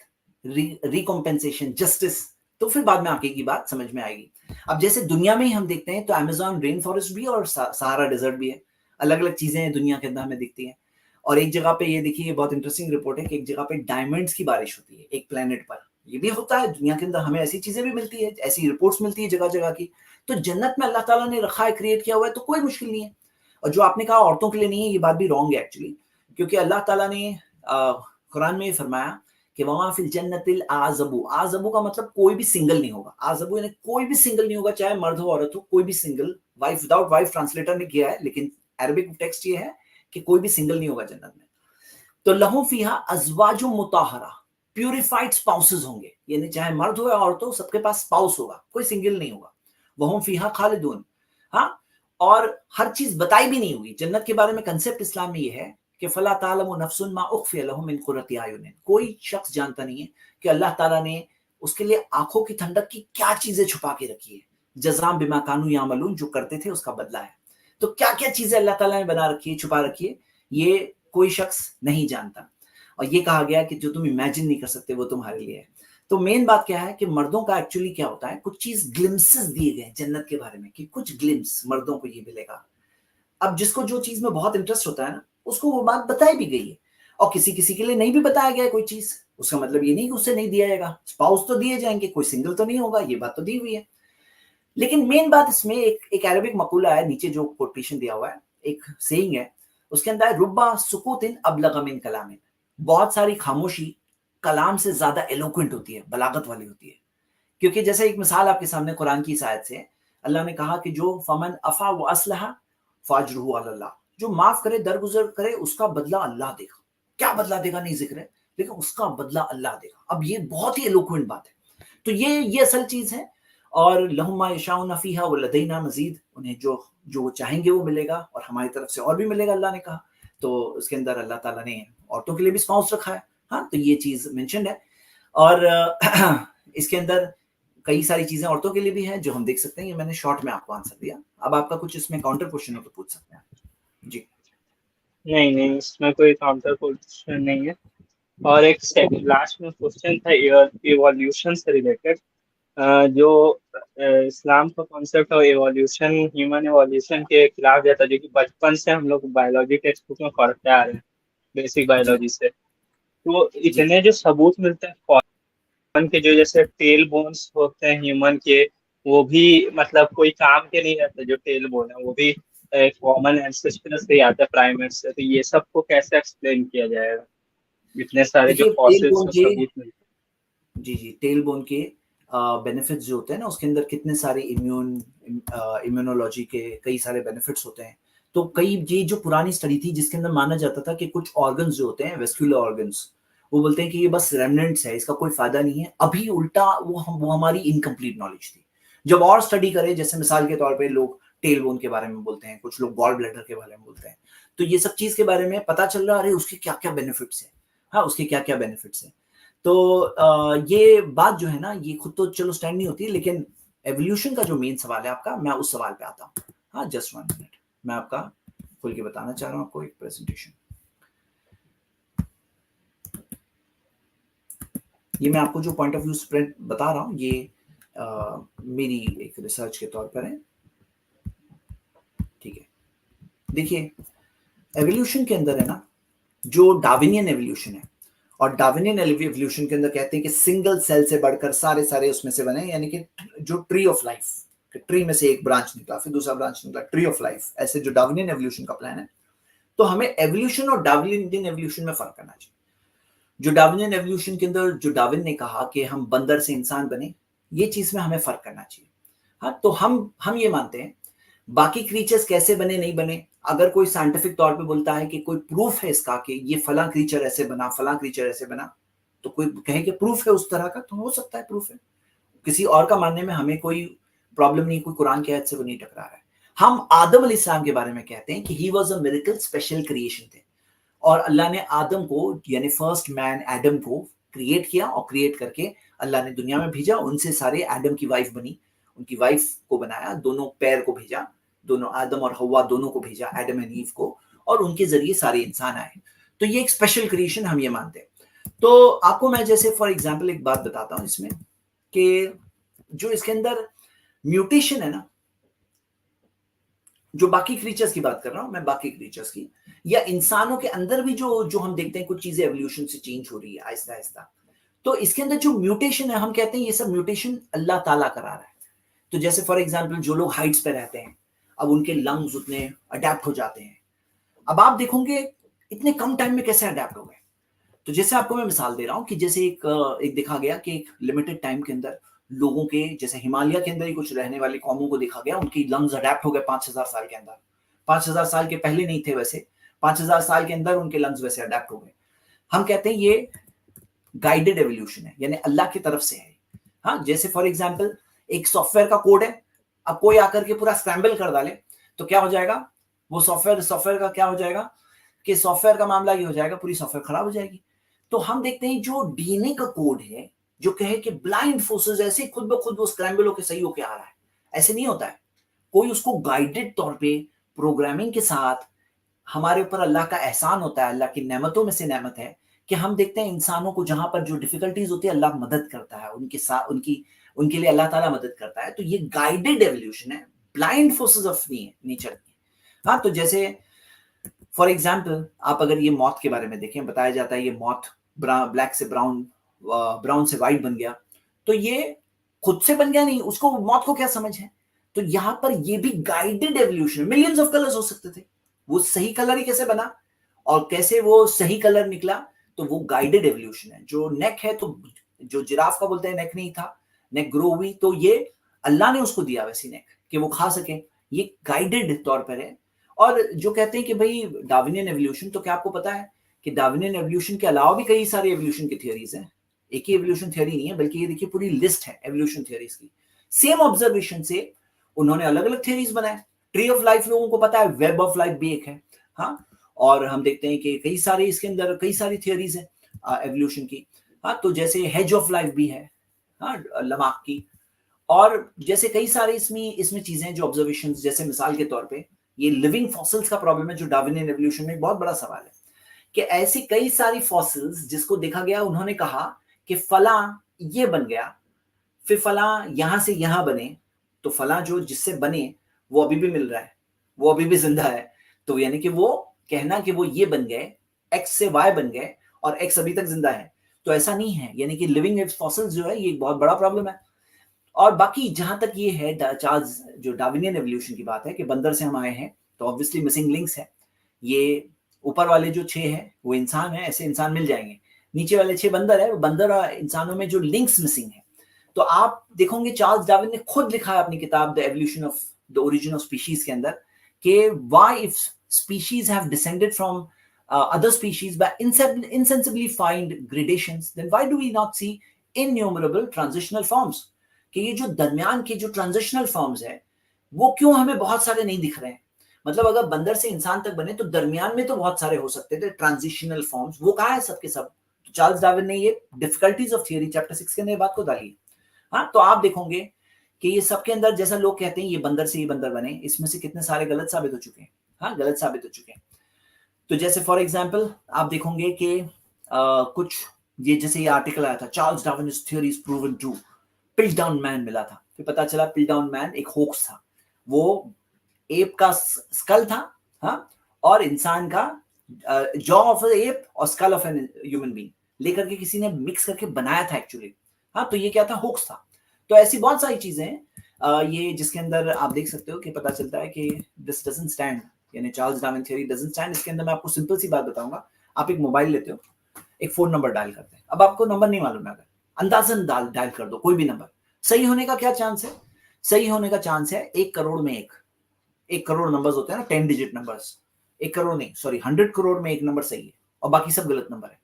रिकॉम्पेंसेशन, जस्टिस, तो फिर बाद में आगे की बात समझ में आएगी। अब जैसे दुनिया में ही हम देखते हैं तो अमेज़न रेन फॉरेस्ट भी है और सहारा डेजर्ट भी है। अलग अलग चीजें दुनिया के अंदर हमें दिखती हैं। और एक जगह पे ये देखिए, ये बहुत इंटरेस्टिंग रिपोर्ट है कि एक जगह पे डायमंड्स की बारिश होती है एक प्लेनेट पर। ये भी होता है दुनिया के अंदर, हमें ऐसी चीजें भी मिलती है, ऐसी रिपोर्ट्स मिलती है जगह जगह की। तो जन्नत में अल्लाह ताला ने रखा है, क्रिएट किया हुआ है, तो कोई मुश्किल नहीं है। और जो आपने कहा औरतों के लिए नहीं है, ये बात भी रॉन्ग है एक्चुअली, क्योंकि अल्लाह ताला ने कुरान में फरमाया कि वहां फिल जन्नतिल आज़बू, आज़बू का मतलब कोई भी सिंगल नहीं होगा। आज़बू यानी कोई भी सिंगल नहीं होगा, चाहे मर्द हो औरत हो, कोई भी single. Wife without wife translator ने किया है, लेकिन अरबिक टेक्स्ट ये है कि कोई भी सिंगल नहीं होगा जन्नत में। तो लहू फीहा अज़वाजुम मुताहरा, प्यूरिफाइड स्पाउसेस होंगे, यानी चाहे मर्द हो या औरत हो, सबके पास स्पाउस होगा, कोई सिंगल नहीं होगा। वहुम फीहा खालिदून, हाँ। और हर चीज बताई भी नहीं हुई जन्नत के बारे में। कंसेप्ट इस्लाम में ये है कि फला तालमु नफ्सुन मा उख्फिया लहुम मिन कुर्रति आयुन, कोई शख्स जानता नहीं है कि अल्लाह ताला ने उसके लिए आंखों की ठंडक की क्या चीजें छुपा के रखी है। जज़ाम बिमा कानू यामलून, जो करते थे उसका बदला है। तो क्या क्या चीजें अल्लाह ताला ने बना रखी है, छुपा रखी है, ये कोई शख्स नहीं जानता। اور یہ کہا گیا کہ جو تم امیجن نہیں کر سکتے وہ تمہارے لیے ہے. تو مین بات کیا ہے کہ مردوں کا ایکچولی کیا ہوتا ہے, کچھ چیز گلمسز دیے گئے جنت کے بارے میں کہ کچھ گلمس مردوں کو یہ ملے گا. اب جس کو جو چیز میں بہت انٹرسٹ ہوتا ہے نا, اس کو وہ بات بتائی بھی گئی ہے. اور کسی کسی کے لیے نہیں بھی بتایا گیا ہے کوئی چیز, اس کا مطلب یہ نہیں کہ اسے نہیں دیا جائے گا. اسپاؤس تو دیے جائیں گے, کوئی سنگل تو نہیں ہوگا, یہ بات تو دی ہوئی ہے. لیکن مین بات اس میں ایک عربک مقولہ ہے, نیچے جو کوٹیشن دیا ہوا ہے, ایک سیئنگ ہے, اس کے اندر ربا سکوت ابلغ من کلام, بہت ساری خاموشی کلام سے زیادہ ایلوکوینٹ ہوتی ہے, بلاغت والی ہوتی ہے. کیونکہ جیسے ایک مثال آپ کے سامنے قرآن کی اس آیت سے, اللہ نے کہا کہ جو فمن افا و اصلح فاجرہ علی اللہ, جو معاف کرے درگزر کرے اس کا بدلہ اللہ دے گا. کیا بدلہ دے گا نہیں ذکر ہے, لیکن اس کا بدلہ اللہ دے گا. اب یہ بہت ہی ایلوکوینٹ بات ہے. تو یہ اصل چیز ہے. اور لہم ما یشاؤون فیہا ولدینا مزید, انہیں جو وہ چاہیں گے وہ ملے گا, اور ہماری طرف سے اور بھی ملے گا, اللہ نے کہا. تو اس کے اندر اللہ تعالیٰ نے عورتوں کے لیے بھی اسپاؤس رکھا ہے. ہاں, تو یہ چیز مینشنڈ ہے. اور اس کے اندر کئی ساری چیزیں عورتوں کے لیے بھی ہیں جو ہم دیکھ سکتے ہیں. یہ میں نے شارٹ میں آپ کو آنسر دیا. اب آپ کا کچھ اس میں کاؤنٹر کوشچن ہو تو پوچھ سکتے ہیں. جی نہیں, اس میں کوئی کاؤنٹر کوشچن نہیں ہے. اور ایک لاسٹ میں کوشچن تھا ایوالوشن سے ریلیٹڈ, جو اسلام کا کانسیپٹ ہے ایوالوشن, ہیومن ایوالوشن کے خلاف جاتا ہے, جو کہ بچپن سے ہم لوگ بایولوجی ٹیکسٹ بک میں پڑھتے آ رہے ہیں, بیسک جی بایولوجی سے. تو جی اتنے جو ثبوت ملتے ہیں ہیومن کے, جو جیسے ٹیل بونس ہوتے ہیں ہیومن کے, وہ بھی مطلب کوئی کام کے نہیں رہتے. جو ٹیل بون ہے وہ بھی کامن اینسیسٹر سے ہی آتا ہے, پرائمیٹ سے. تو یہ سب کو کیسے ایکسپلین کیا جائے گا, اتنے سارے جو دیکھیے ٹیل فاسلس بون اور کے, ثبوت ملتے ہیں. جی ٹیل بون کے بینیفٹس جو ہوتے ہیں نا, اس کے اندر کتنے سارے امیونولوجی کے کئی سارے بینیفٹس ہوتے ہیں. تو یہ جو پرانی اسٹڈی تھی جس کے اندر مانا جاتا تھا کہ کچھ آرگنز جو ہوتے ہیں ویسکولر آرگنز, وہ بولتے ہیں کہ یہ بس ریمننٹس ہے, اس کا کوئی فائدہ نہیں ہے. ابھی الٹا وہ ہماری انکمپلیٹ نالج تھی. جب اور اسٹڈی کرے, جیسے مثال کے طور پہ لوگ ٹیل بون کے بارے میں بولتے ہیں, کچھ لوگ گال بلیڈر کے بارے میں بولتے ہیں, تو یہ سب چیز کے بارے میں پتا چل رہا ہے اس کے کیا کیا بینیفٹس ہیں. ہاں, اس کے کیا کیا بینیفٹس ہیں. تو یہ بات جو ہے نا, یہ خود تو چلو سٹینڈ نہیں ہوتی, لیکن ایولیوشن کا جو مین سوال ہے آپ کا, میں اس سوال پہ آتا ہوں. ہاں, جسٹ 1 منٹ, میں آپ کا کھل کے بتانا چاہ رہا ہوں آپ کو ایک پریزنٹیشن. یہ میں آپ کو جو پوائنٹ آف ویو اسپریڈ بتا رہا ہوں, یہ میری ایک ریسرچ کے طور پر ہے. ٹھیک ہے, دیکھیے ایولیوشن کے اندر ہے نا, جو ڈاروینین ایولیوشن ہے, اور ڈاروینین ایولیوشن کے اندر کہتے ہیں کہ سنگل سیل سے بڑھ کر سارے اس میں سے بنے, یعنی کہ جو ٹری آف لائف, ٹری میں سے ایک برانچ نکلا, پھر دوسرا برانچ نکلا, ٹری آف لائف, ایسے جو ڈاروینین ایولیوشن کا پلان ہے. تو ہمیں ایولیوشن اور ڈاروینین ایولیوشن میں فرق کرنا چاہیے. جو ڈاروینین ایولیوشن کے اندر جو ڈاروین نے کہا کہ ہم بندر سے انسان بنے, یہ چیز میں ہمیں فرق کرنا چاہیے. ہاں, تو ہم یہ مانتے ہیں باقی کریچرز کیسے بنے نہیں بنے, اگر کوئی سائنٹیفک طور پہ بولتا ہے کہ کوئی پروف ہے اس کا کہ یہ فلاں کریچر ایسے بنا, فلاں کریچر ایسے بنا, تو کوئی کہے کہ پروف ہے اس طرح کا, تو ہو سکتا ہے پروف ہے. کسی اور کا ماننے میں ہمیں کوئی پرابلم نہیں, کوئی قرآن کی آیت سے وہ نہیں ٹکرا رہا ہے. ہم آدم علیہ السلام کے بارے میں کہتے ہیں کہ he was a miracle, special creation تھے, اور اللہ نے آدم کو, یعنی فرسٹ مین ایڈم کو کریٹ کیا, اور کریٹ کر کے اللہ نے دنیا میں بھیجا. ان سے سارے ایڈم کی وائف بنی, ان کی وائف کو بنایا, دونوں پیر کو بھیجا, دونوں آدم اور حوا دونوں کو بھیجا, ایڈم اینڈ ایو کو, اور ان کے ذریعے سارے انسان آئے. تو یہ ایک اسپیشل کریشن ہم یہ مانتے ہیں. تو آپ کو میں جیسے فار ایگزامپل ایک بات بتاتا ہوں اس میں, کہ جو اس کے اندر میوٹیشن ہے نا, جو باقی کریچرز کی بات کر رہا ہوں میں, باقی کریچرز کی, یا انسانوں کے اندر بھی جو ہم دیکھتے ہیں کچھ چیزیں ایولیوشن سے چینج ہو رہی ہے آہستہ آہستہ, تو اس کے اندر جو میوٹیشن ہے, ہم کہتے ہیں یہ سب میوٹیشن اللہ تعالیٰ کرا رہا ہے. تو جیسے فار ایگزامپل جو لوگ ہائٹس پہ رہتے ہیں, اب ان کے لنگز اتنے اڈیپٹ ہو جاتے ہیں. اب آپ دیکھو گے اتنے کم ٹائم میں کیسے اڈیپٹ ہو گئے. تو جیسے آپ کو میں مثال دے رہا ہوں کہ جیسے ایک دیکھا گیا کہ ایک لمیٹڈ ٹائم کے اندر لوگوں کے, جیسے ہمالیہ کے اندر ہی کچھ رہنے والی قوموں کو دیکھا گیا, ان کی لنگز اڈیپٹ ہو گئے 5000 سال کے اندر. 5000 سال کے پہلے نہیں تھے ویسے, 5000 سال کے اندر ان کے لنگز ویسے اڈیپٹ ہو گئے. ہم کہتے ہیں یہ گائیڈڈ ایولیوشن ہے, یعنی اللہ کی طرف سے ہے. ہاں, جیسے فار ایگزامپل ایک سافٹ ویئر کا کوڈ ہے, اب کوئی آ کر کے پورا اسکریمبل کر ڈالے, تو کیا ہو جائے گا, وہ سافٹ ویئر کا کیا ہو جائے گا کہ سافٹ ویئر کا معاملہ یہ ہو جائے گا, پوری سافٹ ویئر خراب ہو جائے گی. تو ہم دیکھتے ہیں جو ڈی این اے کا کوڈ ہے, جو کہے کہ بلائنڈ فورسز ایسے خود بخود وہ اسکریمبل ہو کے صحیح ہو کے آ رہا ہے, ایسے نہیں ہوتا ہے. کوئی اس کو گائیڈڈ طور پہ پروگرامنگ کے ساتھ, ہمارے اوپر اللہ کا احسان ہوتا ہے, اللہ کی نعمتوں میں سے نعمت ہے کہ ہم دیکھتے ہیں انسانوں کو جہاں پر جو ڈیفیکلٹیز ہوتی ہے اللہ مدد کرتا ہے ان کے ساتھ، ان کے لیے اللہ تعالیٰ مدد کرتا ہے. تو یہ گائیڈڈ ایولیوشن ہے، بلائنڈ فورسز آف نیچر کی. ہاں تو جیسے فار ایگزامپل آپ اگر یہ موت کے بارے میں دیکھیں، بتایا جاتا ہے یہ موت بلیک سے براؤن سے وائٹ بن گیا، تو یہ خود سے بن گیا نہیں، اس کو موت کو کیا سمجھ ہے. تو یہاں پر یہ بھی guided evolution, millions of colours ہو سکتے تھے، وہ صحیح کلر ہی کیسے بنا اور کیسے وہ صحیح کلر نکلا، تو وہ گائیڈڈ ایولیوشن ہے. جو نیک ہے، تو جو جراف کا بولتے ہیں نیک نہیں تھا، نیک گرو ہوئی، تو یہ اللہ نے اس کو دیا ویسی نیک کہ وہ کھا سکے، یہ گائیڈڈ طور پر ہے. اور جو کہتے ہیں کہ بھئی ڈاروینین ایولیوشن، تو کیا آپ کو پتا ہے کہ ڈاروینین ایولیوشن کے علاوہ بھی کئی ساری ایولیوشن کی تھیوریز ہیں. ایک ہی ایولیوشن تھیوری نہیں ہے، بلکہ یہ دیکھیے پوری لسٹ ہے ایولیوشن تھیوریز کی. سیم آبزرویشن سے انہوں نے الگ الگ تھیوریز بنائے. ٹری آف لائف لوگوں کو پتا ہے، ویب آف لائف بھی ایک ہے. ہاں اور ہم دیکھتے ہیں کہ کئی سارے اس کے اندر کئی ساری تھیوریز ہیں ایولیوشن کی. ہاں تو جیسے ہیج آف لائف بھی ہے، ہاں لماک کی. اور جیسے کئی سارے اس میں چیزیں جو آبزرویشن، جیسے مثال کے طور پہ یہ لیونگ فاسلز کا پرابلم ہے جو ڈاروینین ایولیوشن میں بہت بڑا سوال ہے، کہ ایسی کئی ساری فاسلز جس کو دیکھا گیا، انہوں نے کہا کہ فلاں یہ بن گیا، پھر فلاں یہاں سے یہاں بنے، تو فلاں جو جس سے بنے وہ ابھی بھی مل رہا ہے، وہ ابھی بھی زندہ ہے. تو یعنی کہ وہ کہنا کہ وہ یہ بن گئے، ایکس سے وائی بن گئے اور ایکس ابھی تک زندہ ہے، تو ایسا نہیں ہے. یعنی کہ لیونگ فاسلز جو ہے یہ بہت بڑا پرابلم ہے. اور باقی جہاں تک یہ ہے چارلز جو ڈاروینین ایولیوشن کی بات ہے کہ بندر سے ہم آئے ہیں، تو obviously مسنگ لنکس ہے. یہ اوپر والے جو 6 ہیں وہ انسان ہیں، ایسے انسان مل جائیں گے. نیچے والے 6 بندر ہے، وہ بندر اور انسانوں میں جو لنکس مسنگ ہے. تو آپ دیکھو گے چارلز ڈارون نے خود لکھا ہے اپنی کتاب The Evolution of the Origin of Species کے اندر کہ why if species have descended from other species by insensibly find gradations, then why do we not see innumerable transitional forms. کہ یہ جو درمیان کے جو ٹرانزیشنل فارمز ہیں وہ کیوں ہمیں بہت سارے نہیں دکھ رہے ہیں. مطلب اگر بندر سے انسان تک بنے تو درمیان میں تو بہت سارے ہو سکتے تھے ٹرانزیشنل فارمز، وہ کہاں ہے سب کے سب. تو چارلز ڈارون نے یہ ڈیفیکلٹیز آف تھیوری چیپٹر 6 کے اندر بات کو ڈالی. ہاں تو آپ دیکھو گے کہ یہ سب کے اندر جیسا لوگ کہتے ہیں یہ بندر سے یہ بندر بنے، اس میں سے کتنے سارے غلط ثابت ہو چکے ہیں. ہاں غلط ثابت ہو چکے ہیں. تو جیسے فار ایگزامپل آپ دیکھو گے کہ کچھ یہ جیسے یہ آرٹیکل آیا تھا Charles Darwin's theory is proven true، Piltdown man ملا تھا، پھر پتا چلا پل ڈاؤن مین ایک ہوکس تھا. وہ ایپ کا اسکل تھا، ہاں اور انسان کا جا آف ایپ اور skull of an human being لے کر کے کسی نے مکس کر کے بنایا تھا ایکچولی. ہاں تو یہ کیا تھا، ہوکس تھا. تو ایسی بہت ساری چیزیں ہیں یہ جس کے اندر آپ دیکھ سکتے ہو کہ پتا چلتا ہے کہ دس ڈزنٹ اسٹینڈ، یعنی Charles Darwin theory doesn't stand. اس کے اندر میں آپ کو سمپل سی بات بتاؤں گا. آپ ایک موبائل لیتے ہو، ایک فون نمبر ڈائل کرتے ہیں، اب آپ کو نمبر نہیں معلوم ہے، اگر اندازن ڈائل کر دو کوئی بھی نمبر، صحیح ہونے کا کیا چانس ہے؟ صحیح ہونے کا چانس ہے 1 کروڑ میں 1 کروڑ نمبرز ہوتے ہیں نا 10 ڈیجٹ نمبرز، 1 کروڑ نہیں سوری 100 کروڑ میں 1 نمبر صحیح ہے اور باقی سب غلط نمبر ہے.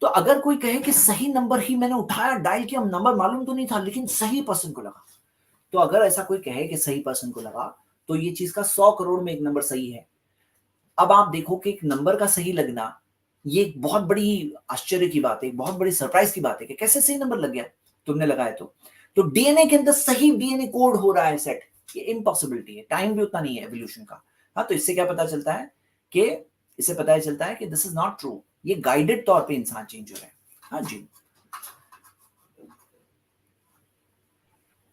تو اگر کوئی کہے کہ صحیح نمبر ہی میں نے اٹھایا ڈائل کیا، نمبر معلوم تو نہیں تھا لیکن صحیح پرسن کو لگا، تو اگر ایسا کوئی کہے کہ صحیح پرسن کو لگا تو یہ چیز کا 100 کروڑ میں 1 نمبر صحیح ہے. اب آپ دیکھو کہ ایک نمبر کا صحیح لگنا یہ ایک بہت بڑی آشچर्य کی بات ہے، ایک بہت بڑی سرپرائز کی بات ہے کہ کیسے صحیح نمبر لگ گیا تم نے لگایا. تو ڈی این اے کے اندر صحیح ڈی این اے کوڈ ہو رہا ہے سیٹ، یہ امپاسبلٹی ہے، ٹائم بھی اتنا نہیں ہے ایولیوشن کا. ہاں تو اس سے کیا پتا چلتا ہے کہ اس سے پتا چلتا ہے کہ دس از ناٹ ٹرو، یہ گائیڈڈ طور پہ انسان چینج ہو رہا ہے. ہاں جی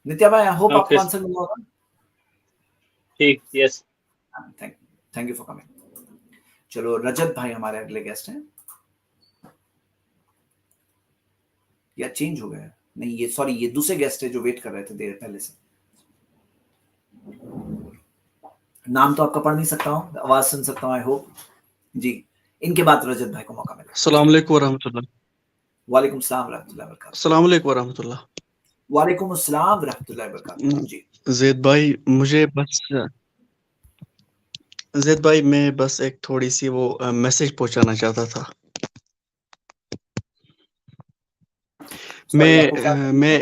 نتیا بھائی، آئی ہوپ آپ کو آنسر ملا ہوگا. ٹھیک، yes thank you for coming. چلو رجت بھائی ہمارے اگلے گیسٹ ہیں، یا چینج ہو گیا نہیں، یہ سوری یہ دوسرے گیسٹ ہے جو ویٹ کر رہے تھے دیر پہلے سے. نام تو آپ کا پڑھ نہیں سکتا ہوں، آواز سن سکتا ہوں آئی ہوپ. جی ان کے بعد رجت بھائی کو موقع ملے. السلام علیکم ورحمۃ اللہ. وعلیکم السلام ورحمۃ اللہ وبرکاتہ. السلام علیکم ورحمۃ اللہ. وعلیکم السلام ورحمۃ اللہ وبرکاتہ. جی زید بھائی میں بس ایک تھوڑی سی وہ میسج پہنچانا چاہتا تھا. میں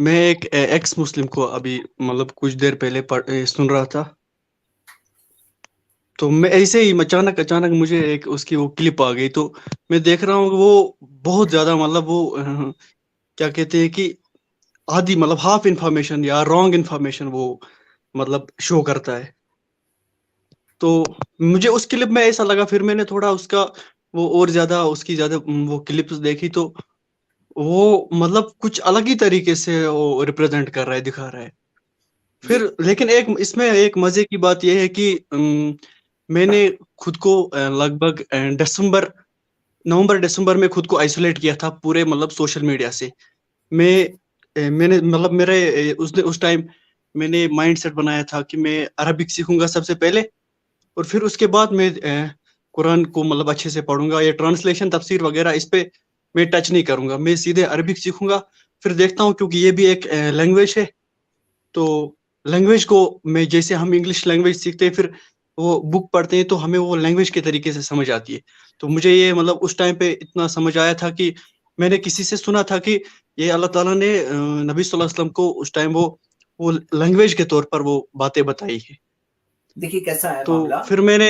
ایک ایکس مسلم کو ابھی مطلب کچھ دیر پہلے سن رہا تھا، تو میں ایسے ہی اچانک مجھے ایک اس کی وہ کلپ آ گئی، تو میں دیکھ رہا ہوں کہ وہ بہت زیادہ مطلب وہ کیا کہتے ہیں کہ آدھی مطلب ہاف انفارمیشن یا رانگ انفارمیشن وہ مطلب شو کرتا ہے. تو مجھے اس کلپ میں ایسا لگا، پھر میں نے تھوڑا اس کا وہ اور زیادہ اس کی زیادہ وہ کلپس دیکھی تو وہ مطلب کچھ الگ ہی طریقے سے وہ ریپرزینٹ کر رہا ہے، دکھا رہا ہے. پھر لیکن ایک اس میں ایک مزے کی بات یہ ہے کہ میں نے خود کو لگ بھگ نومبر دسمبر میں خود کو آئسولیٹ کیا تھا پورے مطلب سوشل میڈیا سے. میں نے مطلب میرے اس ٹائم میں نے مائنڈ سیٹ بنایا تھا کہ میں عربک سیکھوں گا سب سے پہلے، اور پھر اس کے بعد میں قرآن کو مطلب اچھے سے پڑھوں گا. یہ ٹرانسلیشن تفسیر وغیرہ اس پہ میں ٹچ نہیں کروں گا، میں سیدھے عربک سیکھوں گا. پھر دیکھتا ہوں کیونکہ یہ بھی ایک لینگویج ہے، تو لینگویج کو میں جیسے ہم انگلش لینگویج سیکھتے ہیں پھر وہ بک پڑھتے ہیں تو ہمیں وہ لینگویج کے طریقے سے سمجھ آتی ہے. تو مجھے یہ مطلب اس ٹائم پہ اتنا سمجھ آیا تھا کہ میں نے کسی سے سنا تھا کہ یہ اللہ تعالیٰ نے نبی صلی اللہ علیہ وسلم کو اس ٹائم وہ لینگویج کے طور پر وہ باتیں بتائی ہے. دیکھیے کیسا ہے تو معاملہ. پھر میں نے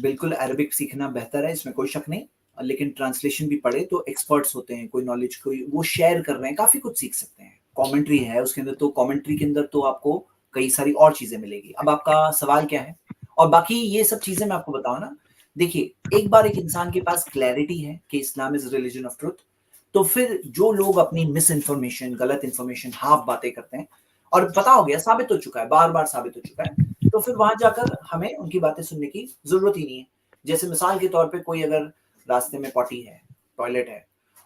بالکل عربک سیکھنا بہتر ہے، اس میں کوئی شک نہیں، لیکن ٹرانسلیشن بھی پڑھے تو ایکسپرٹس ہوتے ہیں، کوئی نالج کوئی وہ شیئر کر رہے ہیں، کافی کچھ سیکھ سکتے ہیں. کامنٹری ہے اس کے اندر، تو کامنٹری کے اندر تو آپ کو کئی ساری اور چیزیں ملے گی. اب آپ کا سوال کیا ہے؟ اور باقی یہ سب چیزیں میں آپ کو بتاؤں نا، دیکھیے ایک بار ایک انسان کے پاس کلیئرٹی ہے کہ اسلام از ریلیجن آف ٹروتھ، تو پھر جو لوگ اپنی مس انفارمیشن، غلط انفارمیشن، ہاف باتیں کرتے ہیں، اور پتا ہو گیا، ثابت ہو چکا ہے، بار بار ثابت ہو چکا ہے، تو پھر وہاں جا کر ہمیں ان کی باتیں سننے کی ضرورت ہی نہیں ہے. جیسے مثال کے طور پہ کوئی اگر راستے میں پوٹی ہے، ٹوائلٹ ہے،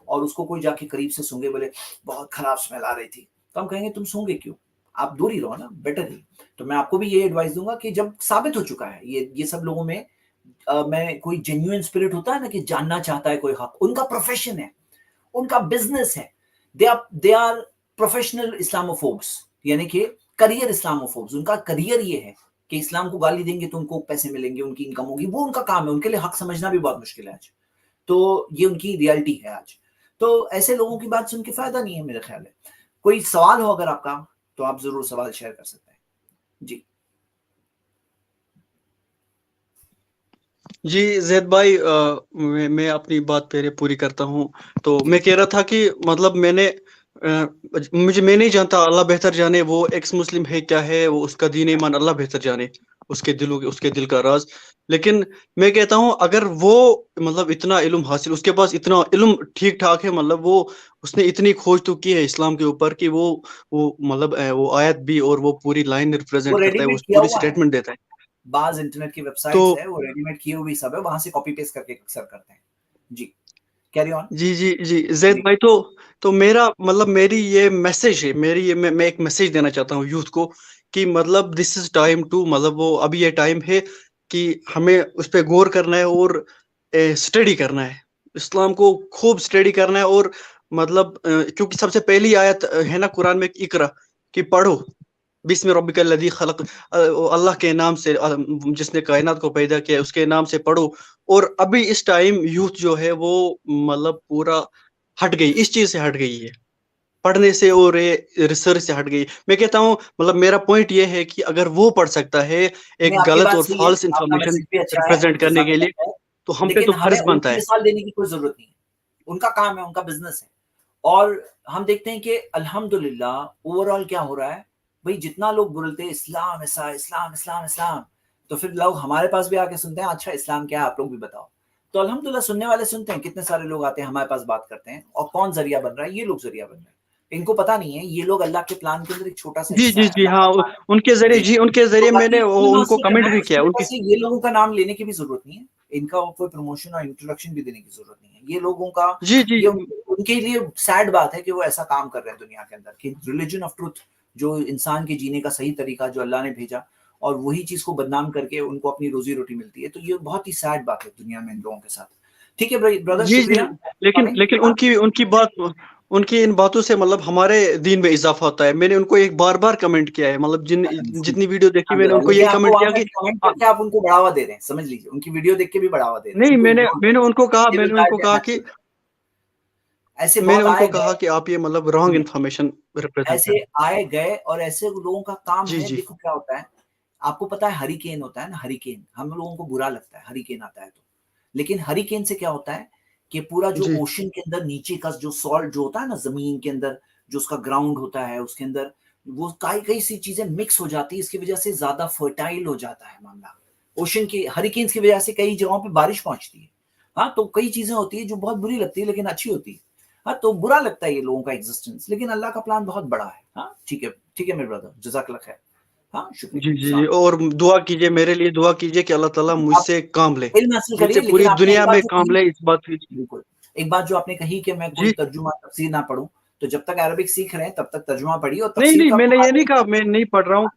اور اس کو کوئی جا کے قریب سے سونگے، بولے بہت خراب اسمیل آ رہی تھی، تو ہم کہیں گے تم سونگے کیوں، آپ دور ہی رہو نا، بیٹر ہی. تو میں آپ کو بھی یہ ایڈوائس دوں گا کہ جب ثابت ہو چکا ہے یہ سب لوگوں میں میں کوئی جینیوئن اسپرٹ ہوتا ہے نا کہ جاننا چاہتا ہے کوئی حق، ان کا پروفیشن ہے، ان کا بزنس ہے، دے آر پروفیشنل اسلاموفوبس، یعنی کہ کریئر اسلاموفوبس. ان کا کریئر یہ ہے کہ اسلام کو گالی دیں گے تو ان کو پیسے ملیں گے، ان کی انکم ہوگی، وہ ان کا کام ہے. ان کے لیے حق سمجھنا بھی بہت مشکل ہے آج، تو یہ ان کی ریالٹی ہے آج. تو ایسے لوگوں کی بات سن کے فائدہ نہیں ہے میرے خیال ہے. کوئی سوال ہو اگر آپ کا تو آپ ضرور سوال شیئر کر سکتے ہیں. جی زید بھائی، میں اپنی بات پہلے پوری کرتا ہوں. تو میں کہہ رہا تھا کہ مطلب میں نہیں جانتا، اللہ بہتر جانے وہ ایکس مسلم ہے کیا ہے، وہ اس کا دین ایمان اللہ بہتر جانے، اس کے دل کا راز. لیکن میں کہتا ہوں اگر وہ مطلب اتنا علم حاصل، اس کے پاس اتنا علم ٹھیک ٹھاک ہے، مطلب اس نے اتنی کھوج تو کی ہے اسلام کے اوپر کہ وہ مطلب وہ آیت بھی اور وہ پوری لائن ریپرزینٹ ریڈی کرتا ہے، وہ میڈ کیا پوری ہوا ہے، سٹیٹمنٹ دیتا ہے. بعض انٹرنیٹ کی ویب تو سائٹس ہے وہ ریڈی میڈ کی ہوئی سب ہے، وہاں سے کاپی پیسٹ کر کے اکثر کرتے ہیں. جی کیری آن. جی زید بھائی، تو میرا مطلب میری یہ میسج ہے، میں ایک میسج دینا چاہتا ہوں یوتھ کو کہ مطلب دس از ٹائم ٹو، مطلب وہ ابھی یہ ٹائم ہے کہ ہمیں اس پہ غور کرنا ہے اور اسٹڈی کرنا ہے، اسلام کو خوب اسٹڈی کرنا ہے. اور مطلب کیونکہ سب سے پہلی آیت ہے نا قرآن میں اقرا، کہ پڑھو بسم ربک الذی خلق، اللہ کے نام سے جس نے کائنات کو پیدا کیا اس کے نام سے پڑھو. اور ابھی اس ٹائم یوتھ جو ہے وہ مطلب پورا ہٹ گئی، اس چیز سے ہٹ گئی ہے، پڑھنے سے اور ریسرچ سے ہٹ گئی. میں کہتا ہوں مطلب میرا پوائنٹ یہ ہے کہ اگر وہ پڑھ سکتا ہے نہیں، ایک آپ کی غلط بات اور صحیح ہے، فالس آپ کا انفارمیشن میسج بھی اچھا ہے، ریپرزینٹ کرنے جزاک کے لیے، اللہ خیر. تو ہم پہ لیکن تو ہمیں فرض ان بنتا کی ہے. مثال دینے کی کوئی ضرورت نہیں ہے، ان کا کام ہے، ان کا بزنس ہے. اور ہم دیکھتے ہیں کہ الحمدللہ اوور آل کیا ہو رہا ہے بھائی، جتنا لوگ بولتے ہیں اسلام ایسا، اسلام اسلام اسلام، تو پھر لوگ ہمارے پاس بھی آ کے سنتے ہیں اچھا اسلام کیا ہے آپ لوگ بھی بتاؤ. تو الحمدللہ سننے والے سنتے ہیں، کتنے سارے لوگ آتے ہیں ہمارے پاس بات کرتے ہیں. اور کون ذریعہ بن رہا ہے؟ یہ لوگ ذریعہ بن رہے ہیں. ان کو پتا نہیں ہے یہ لوگ اللہ کے پلان کے اندر ایک چھوٹا سا حصہ ہے. جی اللہ ہاں، کا پلان ان کے تو ذریعے میں باقی نے علماء ان کو سے کرنا کمنٹ ہے، بھی اس کیا کی ان وجہ کی. سے یہ لوگوں کا نام لینے کی بھی ضرورت نہیں ہے، ان کا کوئی پروموشن اور انٹروڈکشن بھی دینے کی ضرورت نہیں ہے. یہ لوگوں کا جی یہ ان کے لیے سیڈ بات ہے کہ وہ ایسا کام کر رہے ہیں دنیا کے اندر کہ ریلیجن آف ٹروتھ، جو انسان کے جینے کا صحیح طریقہ جو اللہ نے بھیجا، اور وہی چیز کو بدنام کر کے ان کو اپنی روزی روٹی ملتی ہے. تو یہ بہت ہی سیڈ بات ہے دنیا میں ان لوگوں کے ساتھ. ٹھیک ہے برادر، جی شکریہ. لیکن ان کی ان باتوں سے مطلب ہمارے دین میں اضافہ ہوتا ہے. میں نے ان کو ایک بار کمنٹ کیا ہے، مطلب جتنی ویڈیو دیکھی میں نے ان کو لیکن یہی آپ کو کمنٹ وہاں کیا پہ کہ کمنٹ کر کے آپ ان کو بڑھاوا دے رہے ہیں، سمجھ لیجیے، ان کی ویڈیو دیکھ کے بھی بڑھاوا دے رہے ہیں. نہیں، ان کو میں نے ignore ان کو کہا they میں will نے ان die کو their کہا کہ natural. ایسے بہت آئے گئے، کہ آپ یہ مطلب رانگ انفارمیشن ریپرزینٹ ایسے کریں. آئے گئے، اور ایسے لوگوں کا کام ہے. جی دیکھو کیا ہوتا ہے، آپ کو پتا ہے ہریکین ہوتا ہے نا، ہریکین ہم لوگوں کو برا لگتا ہے ہریکین آتا ہے تو، لیکن ہریکین سے کیا ہوتا ہے کہ پورا جو جی اوشن کے اندر نیچے کا جو سالٹ جو ہوتا ہے نا زمین کے اندر، جو اس کا گراؤنڈ ہوتا ہے اس کے اندر وہ کئی سی چیزیں مکس ہو جاتی ہے، اس کی وجہ سے زیادہ فرٹائل ہو جاتا ہے معاملہ. اوشن کی ہریکینز کی وجہ سے کئی جگہوں پہ بارش پہنچتی ہے. हाँ, तो कई चीजें होती है जो बहुत बुरी लगती है लेकिन अच्छी होती है। हाँ, तो बुरा लगता है ये लोगों का एग्जिस्टेंस, लेकिन अल्लाह का प्लान बहुत बड़ा है। हाँ, ठीक है मेरे ब्रदर, जज़ाकल्लाह खैर। हाँ, शुक्रिया। जी जी जी, और दुआ कीजिए, मेरे लिए दुआ कीजिए कि अल्लाह ताला आप मुझसे काम ले, इल्म हासिल करिए, मुझसे लेकिन पूरी आपने एक दुनिया बात में जो काम कही, ले, इस बात की। बिल्कुल, एक बात जो आपने कही कि मैं कोई जी तर्जुमा तफसीर ना पढूं, तो जब तक अरबिक सीख रहे हैं तब तक तर्जुमा पढ़िए और नहीं तफसीर नहीं, का मैंने ये नहीं मुताबिक। कहा मैं नहीं पढ़ रहा हूँ।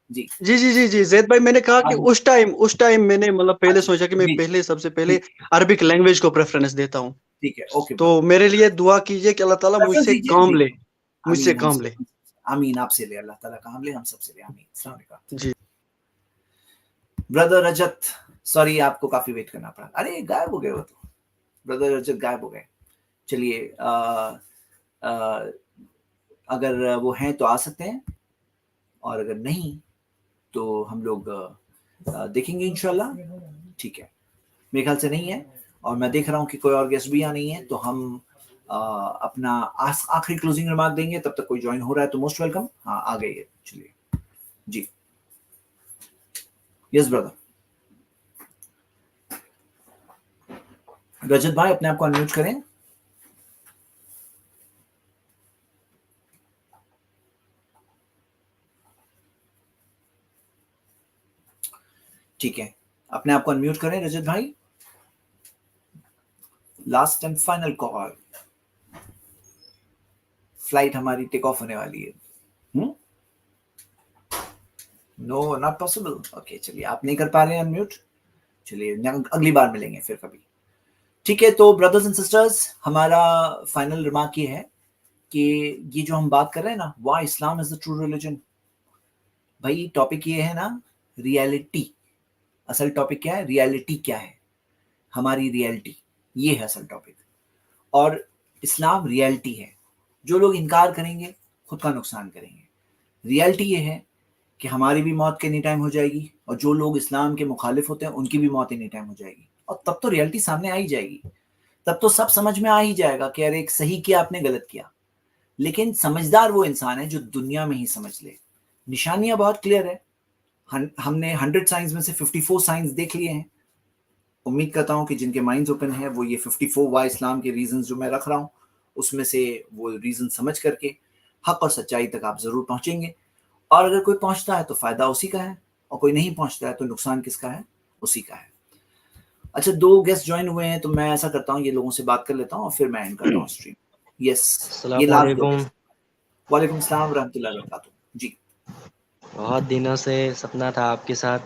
जी जी जी जी जी, जैद भाई, मैंने कहा कि हाँ, उस टाइम मैंने मतलब पहले अच्छा, सोचा कि मैं जी पहले सबसे पहले ठीक अरबिक लैंग्वेज को प्रेफरेंस देता हूँ। ठीक है, ओके तो ब्रदर, मेरे लिए दुआ कीजिए कि अल्लाह ताला प्रेफरेंस मुझसे दीजिए काम जी। ले, मुझसे आमीन, काम हमसे ले। आमीन, आपसे ले अल्लाह ताला काम ले, हम सबसे ले, आमीन। अस्सलाम वालेकुम जी ब्रदर रजत, सॉरी आपको काफी वेट करना पड़ा। अरे गायब हो गए वो तो, ब्रदर रजत गायब हो गए। चलिए अगर वो हैं तो आ सकते हैं, और अगर नहीं तो हम लोग देखेंगे इंशाल्लाह। ठीक है, मेरे ख्याल से नहीं है, और मैं देख रहा हूँ कि कोई और गेस्ट भी यहाँ नहीं है, तो हम अपना आखिरी क्लोजिंग रिमार्क देंगे। तब तक कोई ज्वाइन हो रहा है तो मोस्ट वेलकम। हाँ, आ गई है, चलिए जी। यस ब्रदर रजत भाई, अपने आप को अनम्यूट करें। ठीक है, अपने आप को अनम्यूट करें रजत भाई। Last and final call, flight हमारी टेक ऑफ होने वाली है। No, not possible. ओके, चलिए, आप नहीं कर पा रहे हैं अनम्यूट, चलिए अगली बार मिलेंगे फिर कभी। ठीक है, तो ब्रदर्स एंड सिस्टर्स, हमारा फाइनल रिमार्क ये है कि ये जो हम बात कर रहे हैं ना, why Islam is the true religion, भाई टॉपिक ये है ना, रियलिटी। असल टॉपिक क्या है, रियलिटी क्या है, हमारी रियलिटी, ये है असल टॉपिक। और इस्लाम रियलिटी है। जो लोग इनकार करेंगे खुद का नुकसान करेंगे। रियलिटी ये है कि हमारी भी मौत एनी टाइम हो जाएगी, और जो लोग इस्लाम के मुखालिफ होते हैं उनकी भी मौत एनी टाइम हो जाएगी, और तब तो रियलिटी सामने आ ही जाएगी। तब तो सब समझ में आ ही जाएगा कि अरे सही किया आपने, गलत किया। लेकिन समझदार वो इंसान है जो दुनिया में ही समझ ले। निशानियां बहुत क्लियर है, हमने 100 साइंस में से 54 साइंस देख लिए हैं। उम्मीद करता हूं कि जिनके माइंड्स ओपन है वो ये 54 वाई इस्लाम के रीजंस जो मैं रख रहा हूं, उसमें से वो रीजन समझ करके हक और सच्चाई तक आप जरूर पहुंचेंगे। और अगर कोई पहुंचता है तो फायदा उसी का है, और कोई नहीं पहुंचता है तो नुकसान किसका है, उसी का है। अच्छा, 2 गेस्ट ज्वाइन हुए हैं, तो मैं ऐसा करता हूँ, ये लोगों से बात कर लेता हूँ और फिर मैं एंड करता हूँ स्ट्रीम। यस, ये लास्ट 2 गेस्ट। वालेकुम सलाम रहमतुल्लाहि व बरकातुहू। जी बहुत दिनों से सपना था आपके साथ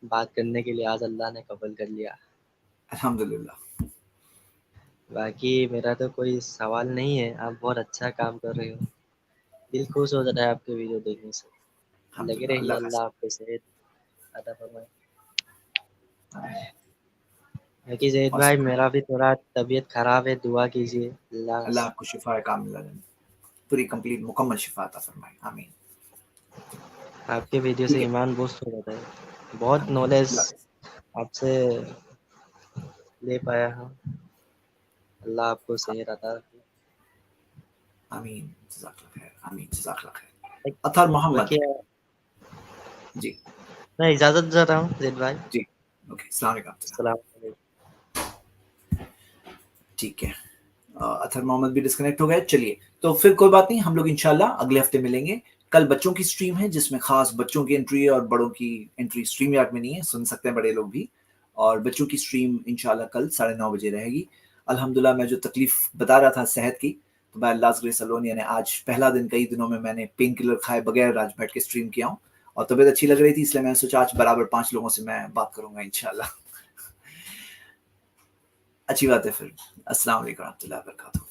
बात करने के लिए, आज अल्लाह ने कबूल कर लिया। अल्हम्दुलिल्लाह। बाकी मेरा तो कोई सवाल नहीं है, आप बहुत अच्छा काम कर रहे हो, दिल खुश हो जाता है आपके वीडियो देखने से। लगे अल्हम्दुलिल्लाह, रहिए, अल्लाह अल्लाह का आपको सेहत अता फरमाए। शुक्र। बाकी जैद और भाई, सब मेरा भी थोड़ा तबीयत खराब है, दुआ कीजिए अल्लाह अल्लाह आपको शिफा कामिला दें, पूरी कंप्लीट मुकम्मल शिफा अता फरमाए, आमीन। आपके वीडियो ठीक से है, ईमान बूस्ट हो जाता है, बहुत आमीन। नॉलेज अल्लाह आपसे ले पाया हूँ, अल्लाह आपको सेहत अता रखे। आमीन, जज़ाकल्लाह खैर, आमीन, जज़ाकल्लाह खैर। अतहर मोहम्मद, बाकी जी मैं इजाज़त चाहता हूँ जैद भाई, जी, ओके, अस्सलाम वालेकुम। अस्सलाम वालेकुम। ठीक है, अतहर मोहम्मद भी डिस्कनेक्ट हो गए। चलिए, तो फिर कोई बात नहीं, हम लोग इंशाल्लाह अगले हफ्ते मिलेंगे। कल बच्चों की स्ट्रीम है, जिसमें खास बच्चों की एंट्री है, और बड़ों की एंट्री स्ट्रीम यार्ड में नहीं है, सुन सकते हैं बड़े लोग भी। और बच्चों की स्ट्रीम इंशाल्लाह कल 9:30 बजे रहेगी। अल्हम्दुलिल्लाह, मैं जो तकलीफ बता रहा था सेहत की, तो मैं अल्लाह ग्रेस अलोन, यानी आज पहला दिन, कई दिनों में मैंने पेन किलर खाए बगैर आज बैठ के स्ट्रीम किया हूँ, और तबीयत अच्छी लग रही थी, इसलिए मैंने सोचा आज बराबर 5 लोगों से मैं बात करूंगा इंशाल्लाह। अच्छी बात है फिर। अस्सलाम वालेकुम रहमतुल्लाहि व बरकातुहू।